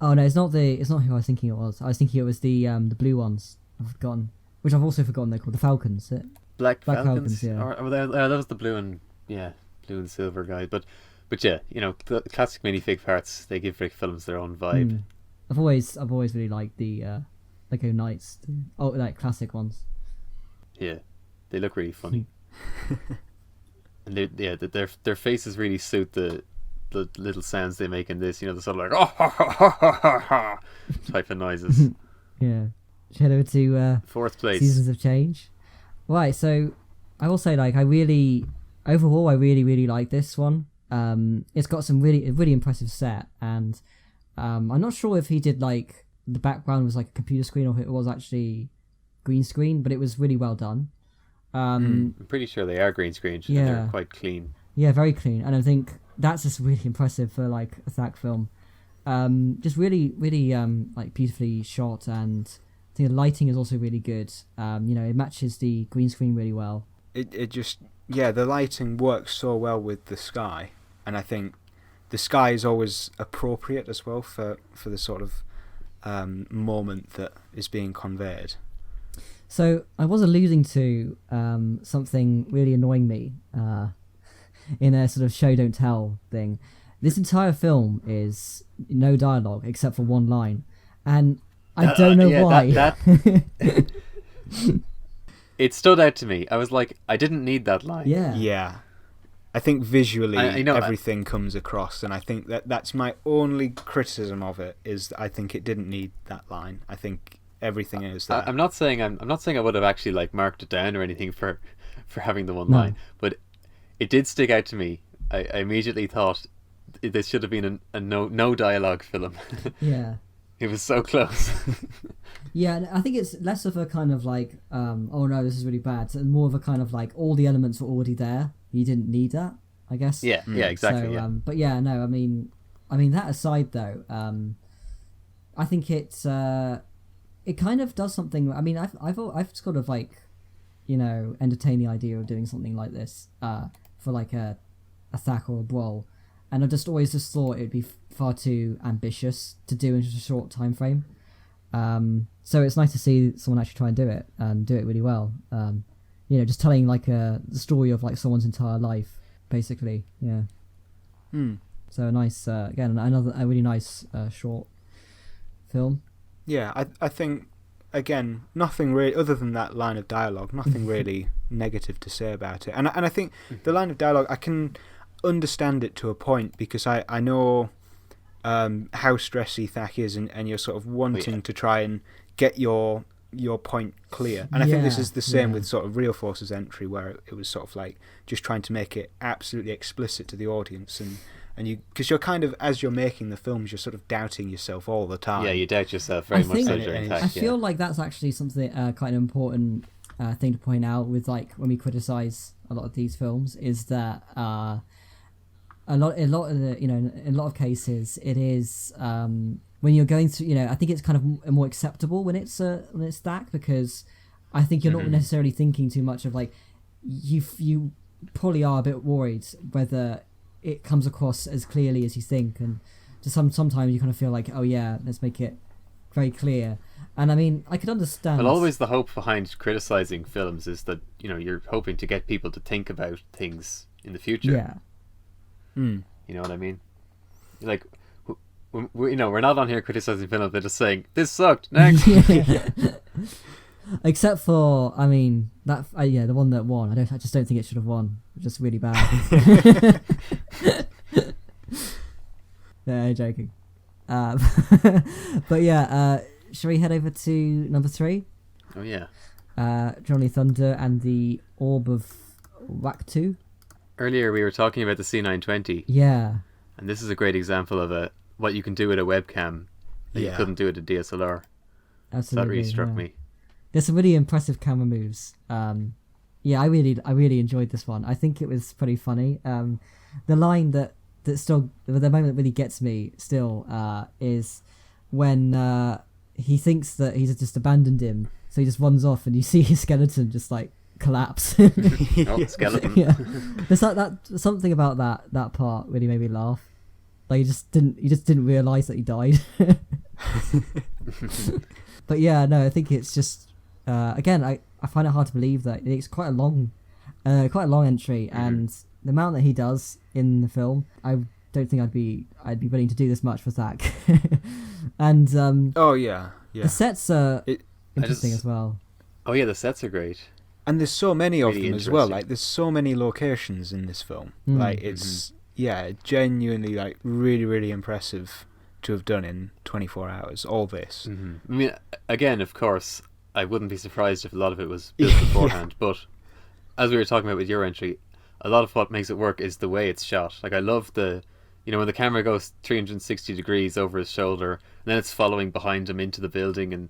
Oh no, it's not who I was thinking it was. I was thinking it was the blue ones. I've forgotten, which I've also forgotten they're called the Falcons. Black Falcons, Falcons. yeah. That was the blue and silver guy. But yeah, you know, the classic minifig parts, they give Brickfilms their own vibe. I've always really liked the Lego Knights. Like classic ones. Yeah, they look really funny. And their faces really suit the little sounds they make in this. You know, the sort of like oh ha ha ha ha ha type of noises. Yeah. Head over to 4th place. Seasons of Change. Right, so I will say, like, I really like this one. It's got some really impressive set, and I'm not sure if he did like the background was like a computer screen or if it was actually green screen, but it was really well done. I'm pretty sure they are green screens. Yeah. And they're quite clean. Yeah, very clean, and I think that's just really impressive for like a THAC film. Just really like beautifully shot, and I think the lighting is also really good. You know, it matches the green screen really well. It just, the lighting works so well with the sky, and I think the sky is always appropriate as well for the sort of moment that is being conveyed. So I was alluding to something really annoying me in a sort of show don't tell thing. This entire film is no dialogue except for one line, and I don't know why. It stood out to me. I was like, I didn't need that line. Yeah. I think visually everything comes across, and I think that's my only criticism of it, is I think it didn't need that line. I think everything is there. I'm not saying I would have actually like marked it down or anything for having the one line, but it did stick out to me. I immediately thought this should have been a no dialogue film. Yeah. It was so close. Yeah, and I think it's less of a kind of like, oh no, this is really bad, and more of a kind of like all the elements were already there. You didn't need that, I guess. Yeah, exactly. So, but yeah, no, I mean that aside though, I think it kind of does something. I mean, I've sort of like, you know, entertained the idea of doing something like this for like a THAC or a brawl, and I just always thought it'd be far too ambitious to do in just a short time frame. So it's nice to see someone actually try and do it really well. You know, just telling like the story of like someone's entire life, basically. Yeah. So a nice, again, a really nice short film. Yeah, I think, again, nothing really, other than that line of dialogue, nothing really negative to say about it. And I think the line of dialogue, I can understand it to a point, because I know how stressy THAC is, and you're sort of wanting to try and get your point clear. And I think this is the same with sort of rioforce's entry, where it was sort of like just trying to make it absolutely explicit to the audience, and you, because you're kind of, as you're making the films, you're sort of doubting yourself all the time. Yeah, you doubt yourself very much so during THAC. I feel like that's actually something quite an important thing to point out with like when we criticize a lot of these films, is that a lot of the, you know, in a lot of cases it is when you're going through, you know, I think it's kind of more acceptable when it's THAC, because I think you're not necessarily thinking too much of like, you probably are a bit worried whether it comes across as clearly as you think, and just sometimes you kind of feel like, oh yeah, let's make it very clear. And I mean, I could understand. Well, always the hope behind criticizing films is that, you know, you're hoping to get people to think about things in the future. Yeah. You know what I mean? Like, you know, we're not on here criticizing films. They're just saying this sucked. Next. Except for, I mean, that the one that won. I just don't think it should have won. Just really bad. No, joking. But yeah, shall we head over to number 3? Oh yeah. Johnny Thunder and the Orb of Waktu. Earlier we were talking about the C920. Yeah. And this is a great example of what you can do with a webcam that you couldn't do with a DSLR. Absolutely. So that really struck me. There's some really impressive camera moves. Yeah, I really enjoyed this one. I think it was pretty funny. The line that still, the moment that really gets me still is when he thinks that he's just abandoned him So he just runs off, and you see his skeleton just like collapse. Oh, skeleton. Yeah, there's like that something about that part really made me laugh. Like you just didn't realize that he died. But yeah, no, I think it's just again, I find it hard to believe that it's quite a long entry, and the amount that he does in the film, I don't think I'd be willing to do this much for THAC. And Oh yeah. the sets are interesting as well. Oh yeah, the sets are great. And there's so many of Really them as well. interesting. Like there's so many locations in this film. Mm. Like it's genuinely like really, really impressive to have done in 24 hours. All this. I mean, again, of course, I wouldn't be surprised if a lot of it was built beforehand. But as we were talking about with your entry, a lot of what makes it work is the way it's shot. Like I love when the camera goes 360 degrees over his shoulder, and then it's following behind him into the building and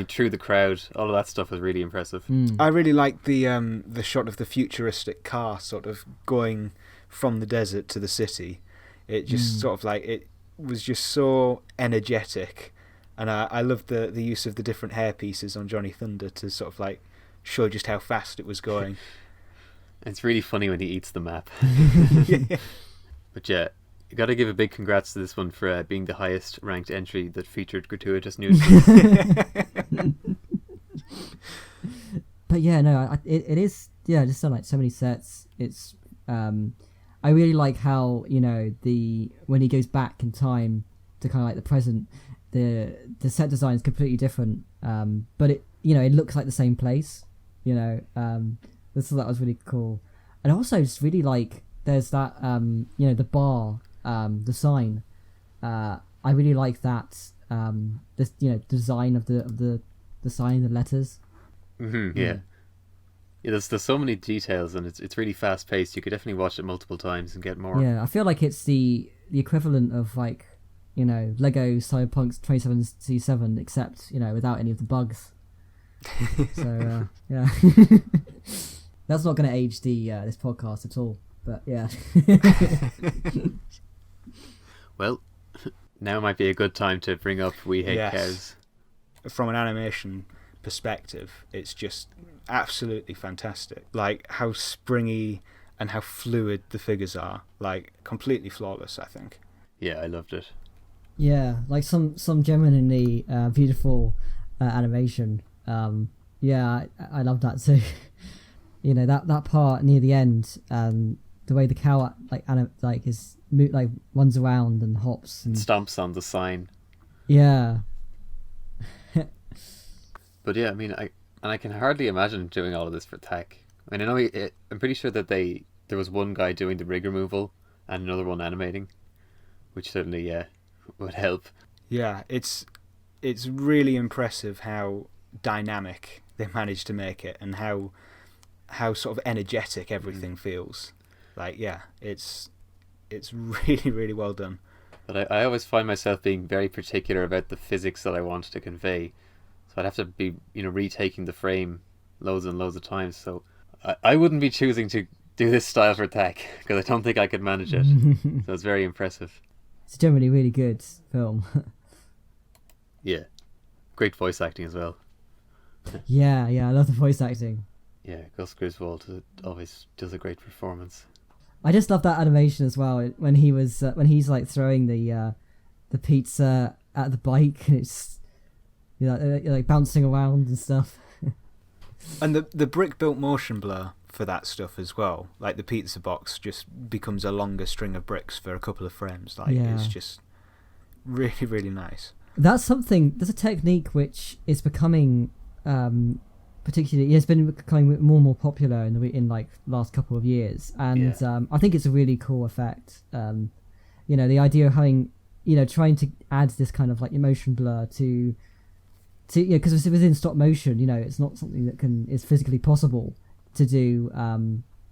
through the crowd. All of that stuff is really impressive. I really like the shot of the futuristic car sort of going from the desert to the city. It just sort of like, it was just so energetic, and I love the use of the different hair pieces on Johnny Thunder to sort of like show just how fast it was going. It's really funny when he eats the map. But yeah, you got to give a big congrats to this one for being the highest ranked entry that featured gratuitous nudity. But yeah, no, it is, just so like so many sets. It's I really like how when he goes back in time to kind of like the present, the set design is completely different, but it looks like the same place. That was really cool. And also just really like there's that the bar, the sign. I really like that this design of the sign, the letters. Yeah, there's so many details, and it's really fast paced. You could definitely watch it multiple times and get more. Yeah, I feel like it's the equivalent of like Lego Cyberpunk 2077, except without any of the bugs. So yeah. That's not going to age this podcast at all, but yeah. Well, now might be a good time to bring up We Hate Cows. From an animation perspective, it's just absolutely fantastic. Like how springy and how fluid the figures are, like completely flawless, I think. Yeah, I loved it. Yeah, like some genuinely beautiful animation. I love that too. That part near the end, the way the cow runs around and hops and stomps on the sign. Yeah. But yeah, I mean, I can hardly imagine doing all of this for THAC. I mean, I know I'm pretty sure that there was one guy doing the rig removal and another one animating, which certainly would help. Yeah, it's really impressive how dynamic they managed to make it, and how sort of energetic everything feels. Like, it's really, really well done. But I always find myself being very particular about the physics that I want to convey. So I'd have to be, retaking the frame loads and loads of times. So I wouldn't be choosing to do this style for THAC, because I don't think I could manage it. So it's very impressive. It's generally a really good film. Yeah. Great voice acting as well. Yeah, I love the voice acting. Yeah, Gus Griswold always does a great performance. I just love that animation as well when he's like throwing the pizza at the bike, and it's like bouncing around and stuff. And the brick built motion blur for that stuff as well. Like the pizza box just becomes a longer string of bricks for a couple of frames. Like it's just really, really nice. There's a technique which is becoming particularly, it's been becoming more and more popular in like last couple of years, and I think it's a really cool effect. The idea of having trying to add this kind of like emotion blur to because it's within stop motion, it's not something that is physically possible to do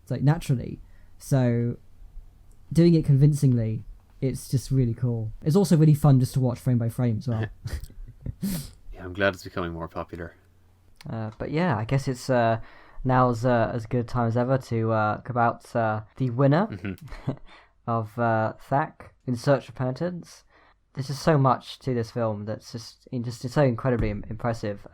like naturally, so doing it convincingly, it's just really cool. It's also really fun just to watch frame by frame as well. Yeah, I'm glad it's becoming more popular. But yeah, I guess it's now's as good a time as ever to talk about the winner of THAC, In Search of Penitence. There's just so much to this film that's just it's so incredibly impressive.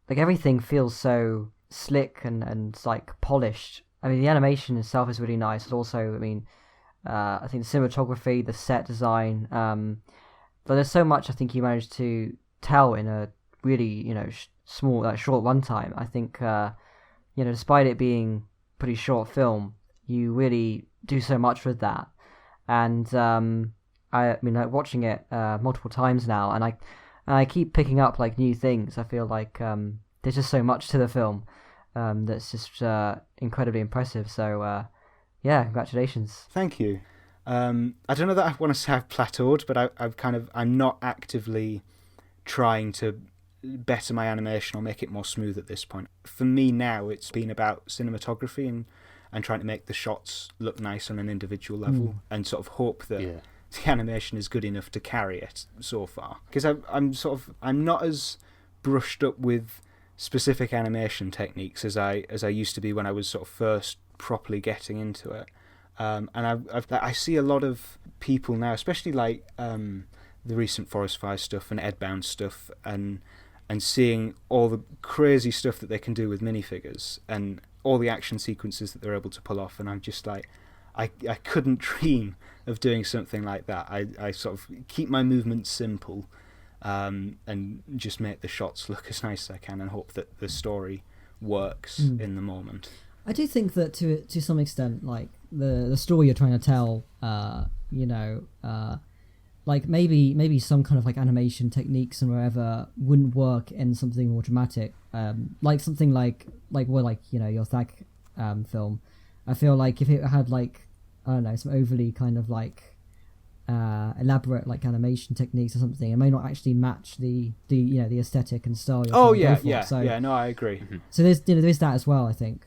like everything feels so slick and like polished. I mean, the animation itself is really nice. And also, I mean, I think the cinematography, the set design, but there's so much I think you managed to tell in a really, small, short runtime. I think, despite it being a pretty short film, you really do so much with that. And I mean, like watching it multiple times now, and I keep picking up like new things. I feel like there's just so much to the film that's just incredibly impressive. So yeah, congratulations. Thank you. I don't know that I want to say I've plateaued, but I'm not actively trying to better my animation or make it more smooth at this point. For me now, it's been about cinematography and trying to make the shots look nice on an individual level and sort of hope that the animation is good enough to carry it so far. Because I'm not as brushed up with specific animation techniques as I used to be when I was sort of first properly getting into it. And I see a lot of people now, especially like the recent Forest Fire stuff and Edbound stuff, and seeing all the crazy stuff that they can do with minifigures and all the action sequences that they're able to pull off, and I'm just like, I couldn't dream of doing something like that. I sort of keep my movements simple and just make the shots look as nice as I can and hope that the story works in the moment. I do think that to some extent, like the story you're trying to tell, like maybe some kind of like animation techniques and wherever wouldn't work in something more dramatic, like something like your THAC film. I feel like if it had like, I don't know, some overly kind of like elaborate like animation techniques or something, it may not actually match the aesthetic and style. No, I agree. Mm-hmm. So there's that as well, I think.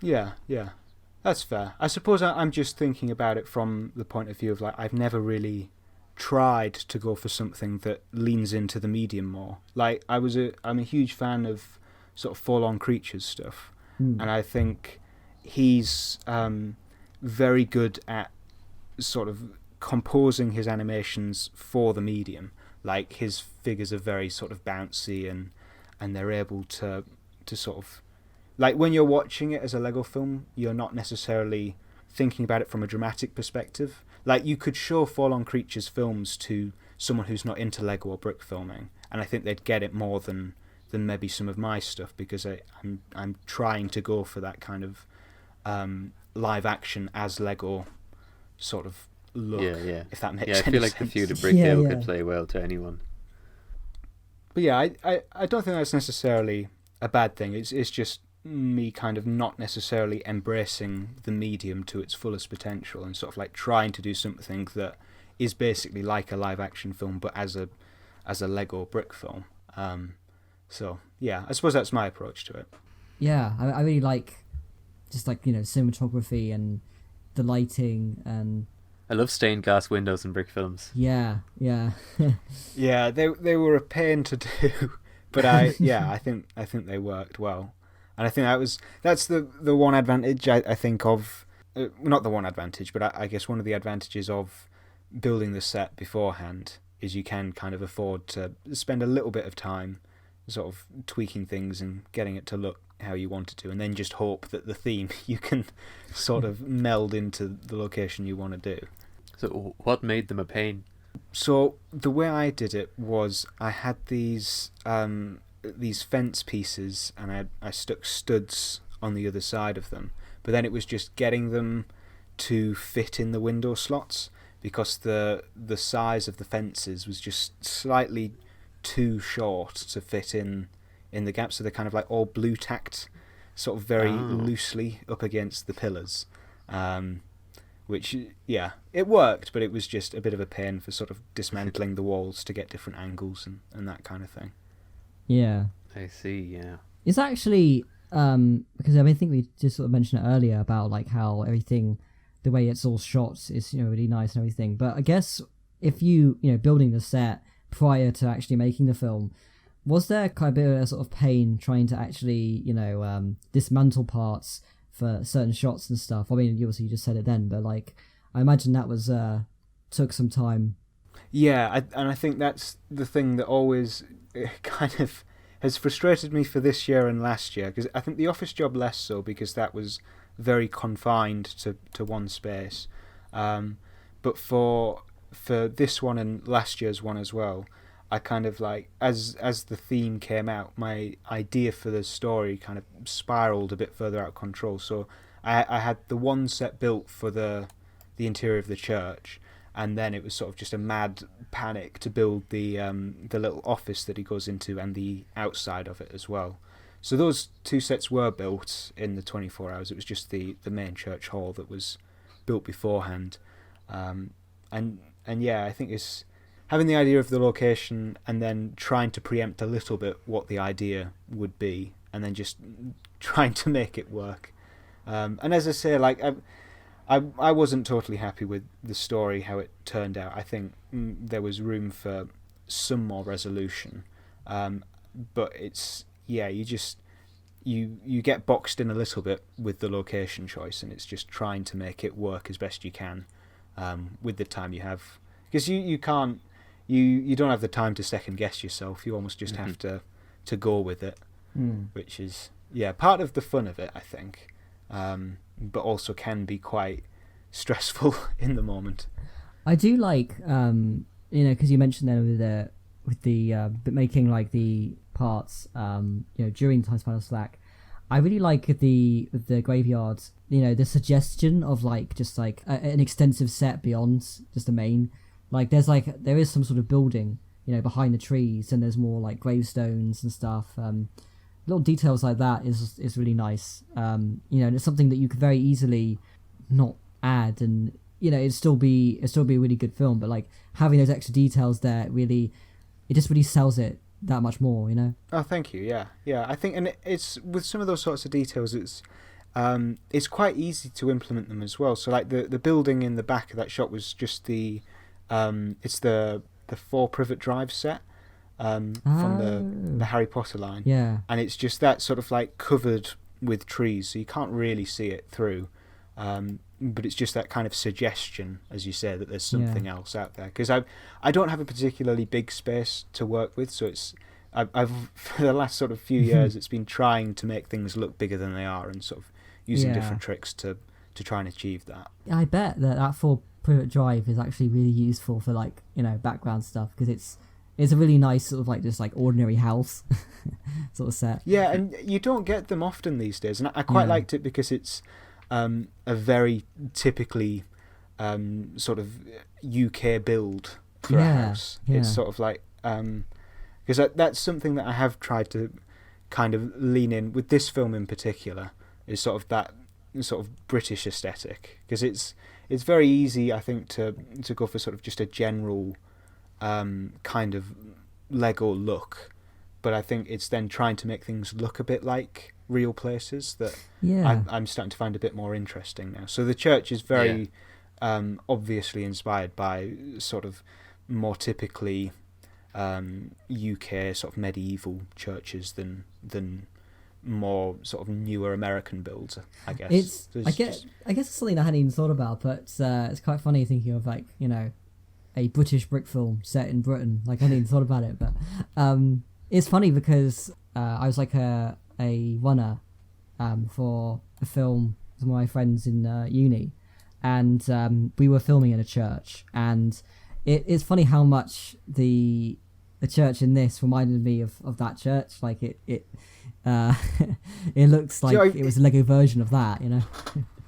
Yeah, that's fair. I suppose I'm just thinking about it from the point of view of like, I've never really tried to go for something that leans into the medium more. Like I'm a huge fan of sort of Forlorn Creatures stuff, and I think he's very good at sort of composing his animations for the medium. Like his figures are very sort of bouncy and they're able to sort of, like when you're watching it as a Lego film, you're not necessarily thinking about it from a dramatic perspective. Like you could show Forlorn Creatures films to someone who's not into Lego or brick filming, and I think they'd get it more than maybe some of my stuff, because I'm trying to go for that kind of live action as Lego sort of look. Yeah. If that makes sense. sense. I feel like the feud of Brickdale could play well to anyone. But yeah, I don't think that's necessarily a bad thing. It's just me kind of not necessarily embracing the medium to its fullest potential and sort of like trying to do something that is basically like a live action film but as a Lego brick film. So yeah, I suppose that's my approach to it. Yeah, I really like just like cinematography and the lighting, and I love stained glass windows in brick films. Yeah. Yeah, they were a pain to do, but I think they worked well. And I think that's the one advantage I think of, not the one advantage, but I guess one of the advantages of building the set beforehand is you can kind of afford to spend a little bit of time sort of tweaking things and getting it to look how you want it to, and then just hope that the theme you can sort of meld into the location you want to do. So what made them a pain? So the way I did it was I had these fence pieces, and I stuck studs on the other side of them, but then it was just getting them to fit in the window slots, because the size of the fences was just slightly too short to fit in the gaps, so they're kind of like all blue tacked sort of very loosely up against the pillars, which it worked, but it was just a bit of a pain for sort of dismantling the walls to get different angles and that kind of thing. Yeah, I see. Yeah, it's actually because I think we just sort of mentioned it earlier about like how everything, the way it's all shot is really nice and everything. But I guess if you building the set prior to actually making the film, was there kind of a bit of a sort of pain trying to actually dismantle parts for certain shots and stuff? I mean, obviously you just said it then, but like I imagine that was took some time. Yeah, and I think that's the thing that always kind of has frustrated me for this year and last year, because I think the office job less so, because that was very confined to one space. But for this one and last year's one as well, I kind of like, as the theme came out, my idea for the story kind of spiraled a bit further out of control. So I had the one set built for the interior of the church, and then it was sort of just a mad panic to build the little office that he goes into and the outside of it as well. So those two sets were built in the 24 hours. It was just the main church hall that was built beforehand. And yeah, I think it's having the idea of the location and then trying to preempt a little bit what the idea would be, and then just trying to make it work. And as I say, like I wasn't totally happy with the story, how it turned out. I think there was room for some more resolution. But it's, yeah, you get boxed in a little bit with the location choice, and it's just trying to make it work as best you can with the time you have. Because you can't, you don't have the time to second guess yourself. You almost just have to go with it, which is, yeah, part of the fun of it, I think. But also can be quite stressful in the moment. I do like, because you mentioned there with the making like the parts, during the time span of Slack. I really like the graveyard, the suggestion of like just like an extensive set beyond just the main. Like there is some sort of building, behind the trees, and there's more like gravestones and stuff. Little details like that is really nice. And it's something that you could very easily not add, and it'd still be a really good film. But like having those extra details there, it just really sells it that much more. Oh, thank you. Yeah. I think, and it's with some of those sorts of details, it's quite easy to implement them as well. So like the building in the back of that shot was just it's the 4 Privet Drive set. From the Harry Potter line, and it's just that sort of like covered with trees, so you can't really see it through, but it's just that kind of suggestion, as you say, that there's something else out there. Because I don't have a particularly big space to work with, so I've for the last sort of few years it's been trying to make things look bigger than they are, and sort of using different tricks to try and achieve that. I bet that 4 Privet Drive is actually really useful for like background stuff, because it's a really nice sort of like just like ordinary house sort of set. Yeah, and you don't get them often these days, and I quite liked it because it's a very typically sort of UK build for a house. It's sort of like because that's something that I have tried to kind of lean in with this film in particular, is sort of that sort of British aesthetic, because it's very easy, I think, to go for sort of just a general kind of Lego look, but I think it's then trying to make things look a bit like real places that I'm starting to find a bit more interesting now. So the church is very obviously inspired by sort of more typically UK sort of medieval churches than more sort of newer American builds, I guess. I guess it's something I hadn't even thought about, but it's quite funny thinking of like a British brick film set in Britain. Like I hadn't even thought about it, but it's funny because I was like a runner for a film with my friends in uni, and we were filming in a church, and it's funny how much the church in this reminded me of that church. Like it it looks like it was a Lego version of that.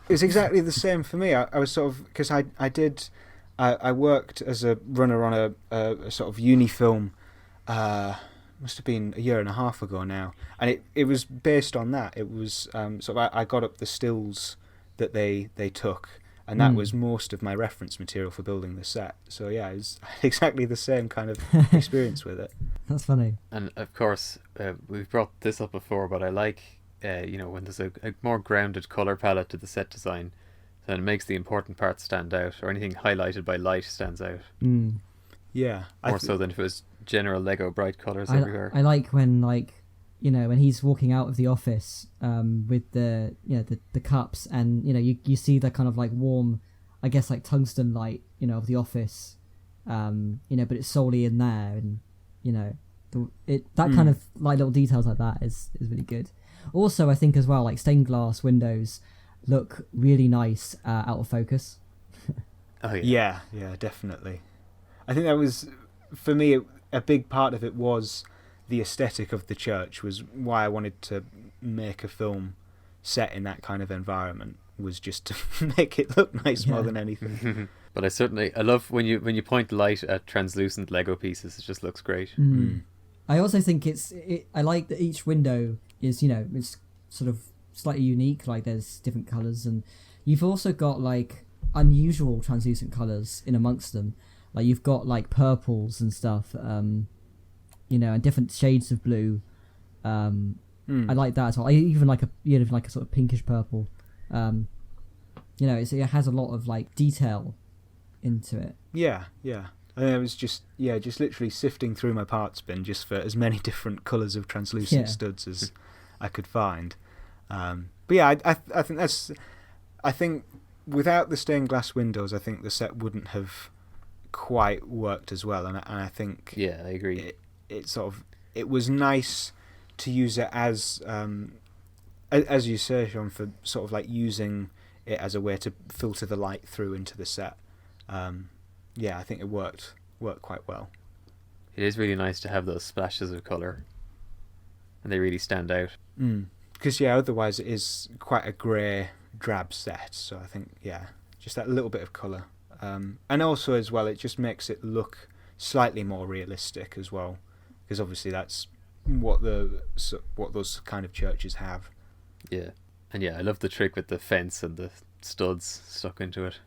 It's exactly the same for me. I was sort of, because I worked as a runner on a sort of uni film, must have been a year and a half ago now, and it was based on that. It was sort of I got up the stills that they took, and that was most of my reference material for building the set. So yeah, it's exactly the same kind of experience with it. That's funny. And of course, we've brought this up before, but I like when there's a more grounded color palette to the set design. And it makes the important parts stand out, or anything highlighted by light stands out. Yeah. More so than if it was general Lego bright colours everywhere. I like when when he's walking out of the office with the cups, and you see the kind of like warm, I guess like tungsten light of the office, but it's solely in there, and That kind of like little details like that is really good. Also, I think as well, like stained glass windows look really nice out of focus. Oh yeah. Yeah, definitely. I think that was, for me, a big part of it was the aesthetic of the church, was why I wanted to make a film set in that kind of environment, was just to make it look nice more than anything. But I love when you point light at translucent Lego pieces. It just looks great. I also think I like that each window is, it's sort of slightly unique. Like there's different colours, and you've also got like unusual translucent colours in amongst them. Like you've got like purples and stuff, and different shades of blue. I like that as well. I even like a sort of pinkish purple. It has a lot of like detail into it. Yeah. And it was just literally sifting through my parts bin just for as many different colours of translucent studs as I could find. But yeah, I think without the stained glass windows, I think the set wouldn't have quite worked as well. And I think I agree. It was nice to use it as you say, Sean, for sort of like using it as a way to filter the light through into the set. I think it worked quite well. It is really nice to have those splashes of colour, and they really stand out. Because otherwise it is quite a grey, drab set. So I think just that little bit of colour, and also as well, it just makes it look slightly more realistic as well, because obviously that's what those kind of churches have. Yeah, and I love the trick with the fence and the studs stuck into it.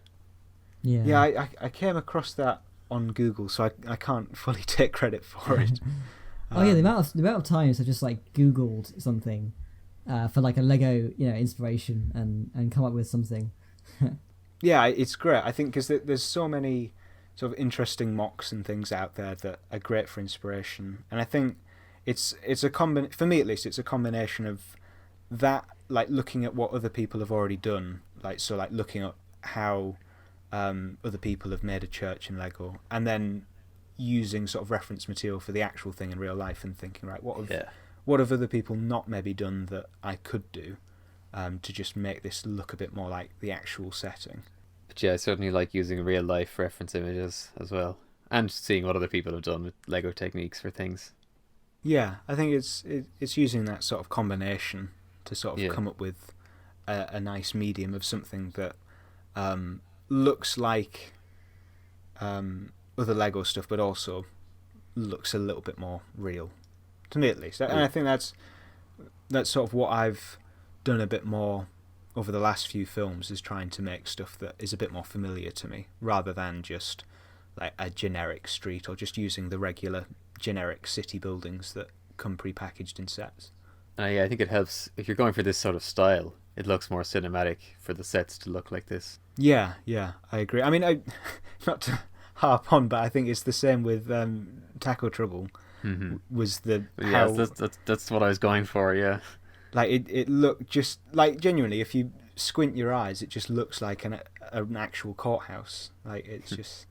Yeah, I came across that on Google, so I can't fully take credit for it. The amount of times I've just like Googled something for like a Lego inspiration and come up with something. Yeah, it's great. I think because there's so many sort of interesting mocks and things out there that are great for inspiration, and I think it's a for me at least, it's a combination of that, like looking at what other people have already done, like looking at how other people have made a church in Lego, and then using sort of reference material for the actual thing in real life and thinking, right, what have other people not maybe done that I could do to just make this look a bit more like the actual setting. But I certainly like using real life reference images as well, and seeing what other people have done with Lego techniques for things. Yeah, I think it's using that sort of combination to sort of come up with a nice medium of something that looks like other Lego stuff, but also looks a little bit more real, to me at least. And I think that's sort of what I've done a bit more over the last few films, is trying to make stuff that is a bit more familiar to me, rather than just like a generic street, or just using the regular generic city buildings that come pre-packaged in sets. I think it helps if you're going for this sort of style. It looks more cinematic for the sets to look like this. Yeah, I agree. I mean, not to harp on, but I think it's the same with Taco Trouble. Was that's what I was going for. Yeah, like it looked just like, genuinely, if you squint your eyes, it just looks like an actual courthouse. Like it's just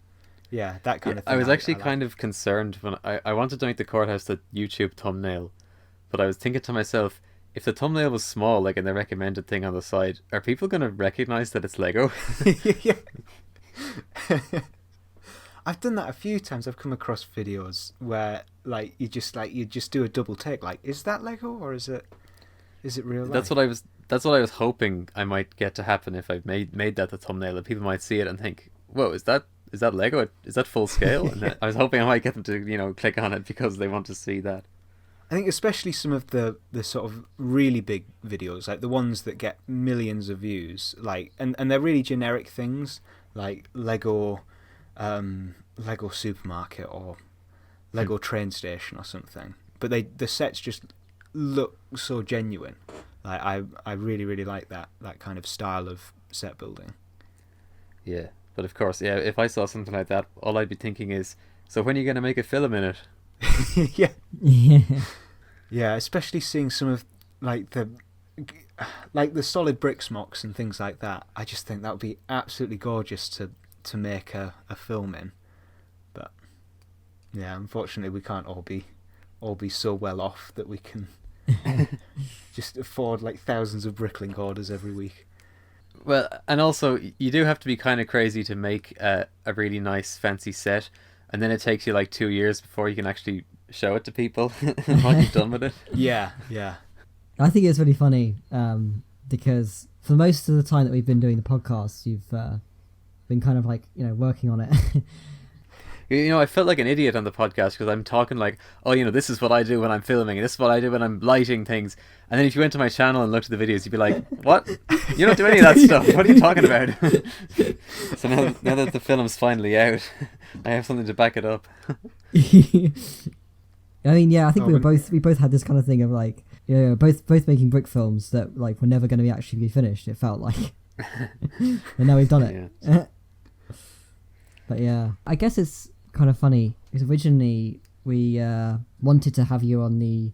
that kind of thing. I was actually kind of concerned when I wanted to make the courthouse the YouTube thumbnail, but I was thinking to myself, if the thumbnail was small, like in the recommended thing on the side, are people going to recognize that it's Lego? I've done that a few times. I've come across videos where like you just do a double take. Like, is that Lego or is it real life? That's what I was hoping I might get to happen if I made that the thumbnail, that people might see it and think, "Whoa, is that Lego? Is that full scale?" And I was hoping I might get them to click on it because they want to see that. I think especially some of the sort of really big videos, like the ones that get millions of views, like and they're really generic things, like Lego supermarket or Lego train station or something. But the sets just look so genuine. Like I really, really like that kind of style of set building. Yeah, but of course, if I saw something like that, all I'd be thinking is, so when are you going to make a film in it? Yeah, especially seeing some of like the solid bricks mocks and things like that. I just think that would be absolutely gorgeous to make a film in. But yeah, unfortunately we can't all be all be so well off that we can just afford like thousands of bricklink orders every week. Well, and also you do have to be kind of crazy to make a really nice fancy set, and then it takes you like 2 years before you can actually show it to people what you've done with it. Yeah. I think it's really funny because for most of the time that we've been doing the podcast, you've been kind of like, working on it. I felt like an idiot on the podcast because I'm talking like, oh, this is what I do when I'm filming, and this is what I do when I'm lighting things. And then if you went to my channel and looked at the videos, you'd be like, what? You don't do any of that stuff. What are you talking about? So now that the film's finally out, I have something to back it up. I mean, yeah, I think we both had this kind of thing of like, both making brick films that like were never going to be finished. It felt like, and now we've done it. Yeah. But yeah, I guess it's kind of funny because originally we wanted to have you on the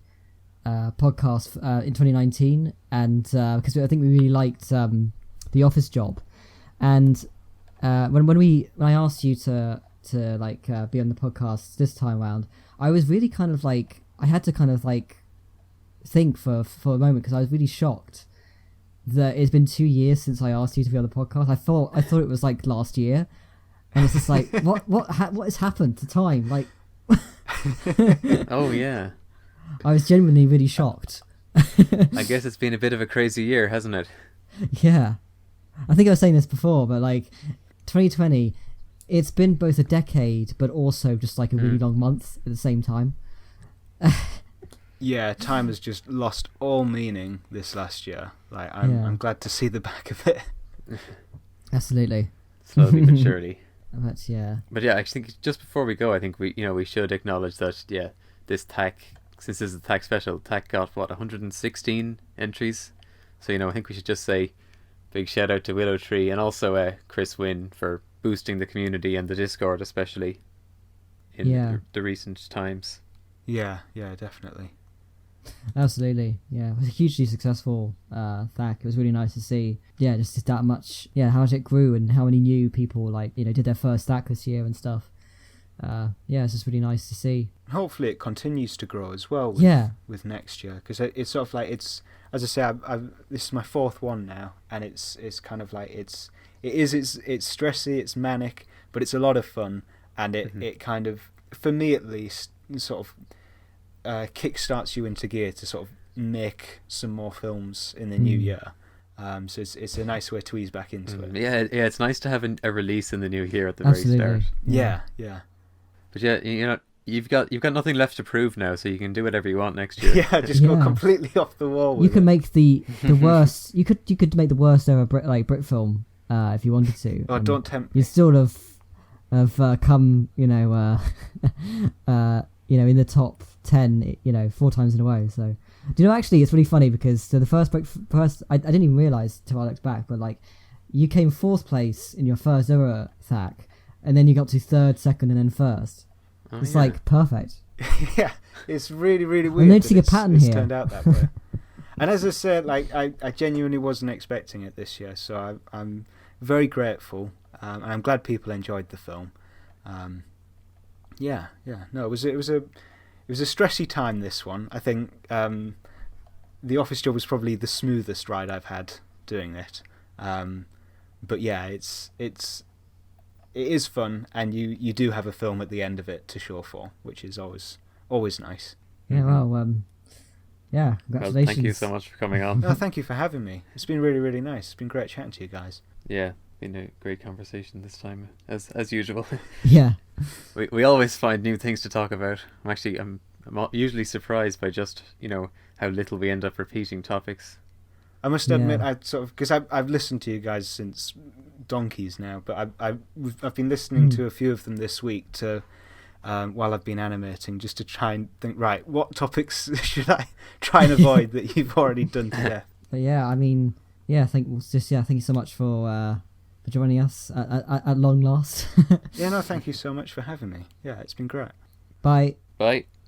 podcast in 2019, and because I think we really liked the office job, and when I asked you to like be on the podcast this time around, I was really kind of like, I had to kind of like think for a moment because I was really shocked that it's been 2 years since I asked you to be on the podcast. I thought it was like last year. And it's just like, what has happened to time? Like, oh yeah, I was genuinely really shocked. I guess it's been a bit of a crazy year, hasn't it? Yeah, I think I was saying this before, but like, 2020, it's been both a decade, but also just like a really long month at the same time. Yeah, time has just lost all meaning this last year. Like, I'm glad to see the back of it. Absolutely. Slowly but surely. But yeah, I think just before we go, I think we should acknowledge that this THAC, since this is a THAC special, THAC got 116 entries. So I think we should just say big shout out to Willow Tree and also Chris Wynn for boosting the community and the Discord, especially in the recent times. Yeah, definitely. Absolutely, yeah. It was a hugely successful THAC. It was really nice to see, just that much, how much it grew and how many new people did their first THAC this year and stuff. It's just really nice to see. Hopefully it continues to grow as well with next year, because it's sort of like, it's, as I say, this is my fourth one now, and it's kind of like it's stressy, it's manic, but it's a lot of fun, and it kind of, for me at least, sort of kickstarts you into gear to sort of make some more films in the new year. So it's a nice way to ease back into it. Yeah, it's nice to have a release in the new year at the very start. Yeah. But you've got nothing left to prove now, so you can do whatever you want next year. Yeah, just go completely off the wall with you can make the worst. You could make the worst ever brick film if you wanted to. Oh, don't tempt me. You sort of come in the top 10 4 times in a row. So actually it's really funny because the first I didn't even realise till I looked back, but like you came 4th place in your first ever THAC, and then you got to 3rd, 2nd, and then 1st. It's like perfect. Yeah, it's really, really weird. I'm noticing a pattern it's here. Turned out that way. And as I said, like I genuinely wasn't expecting it this year, so I'm very grateful, and I'm glad people enjoyed the film. No, it was a stressy time, this one. I think the office job was probably the smoothest ride I've had doing it. But yeah, it is fun, and you do have a film at the end of it to show for, which is always nice. Yeah, well, congratulations. Well, thank you so much for coming on. No, thank you for having me. It's been really, really nice. It's been great chatting to you guys. Yeah, been a great conversation this time, as usual. Yeah. We always find new things to talk about. I'm usually surprised by just how little we end up repeating topics. I must admit, because I've listened to you guys since donkeys now, but I've been listening to a few of them this week while I've been animating, just to try and think, right, what topics should I try and avoid that you've already done to death. But thank you so much for joining us at long last. Yeah, no, thank you so much for having me. Yeah, it's been great. Bye. Bye.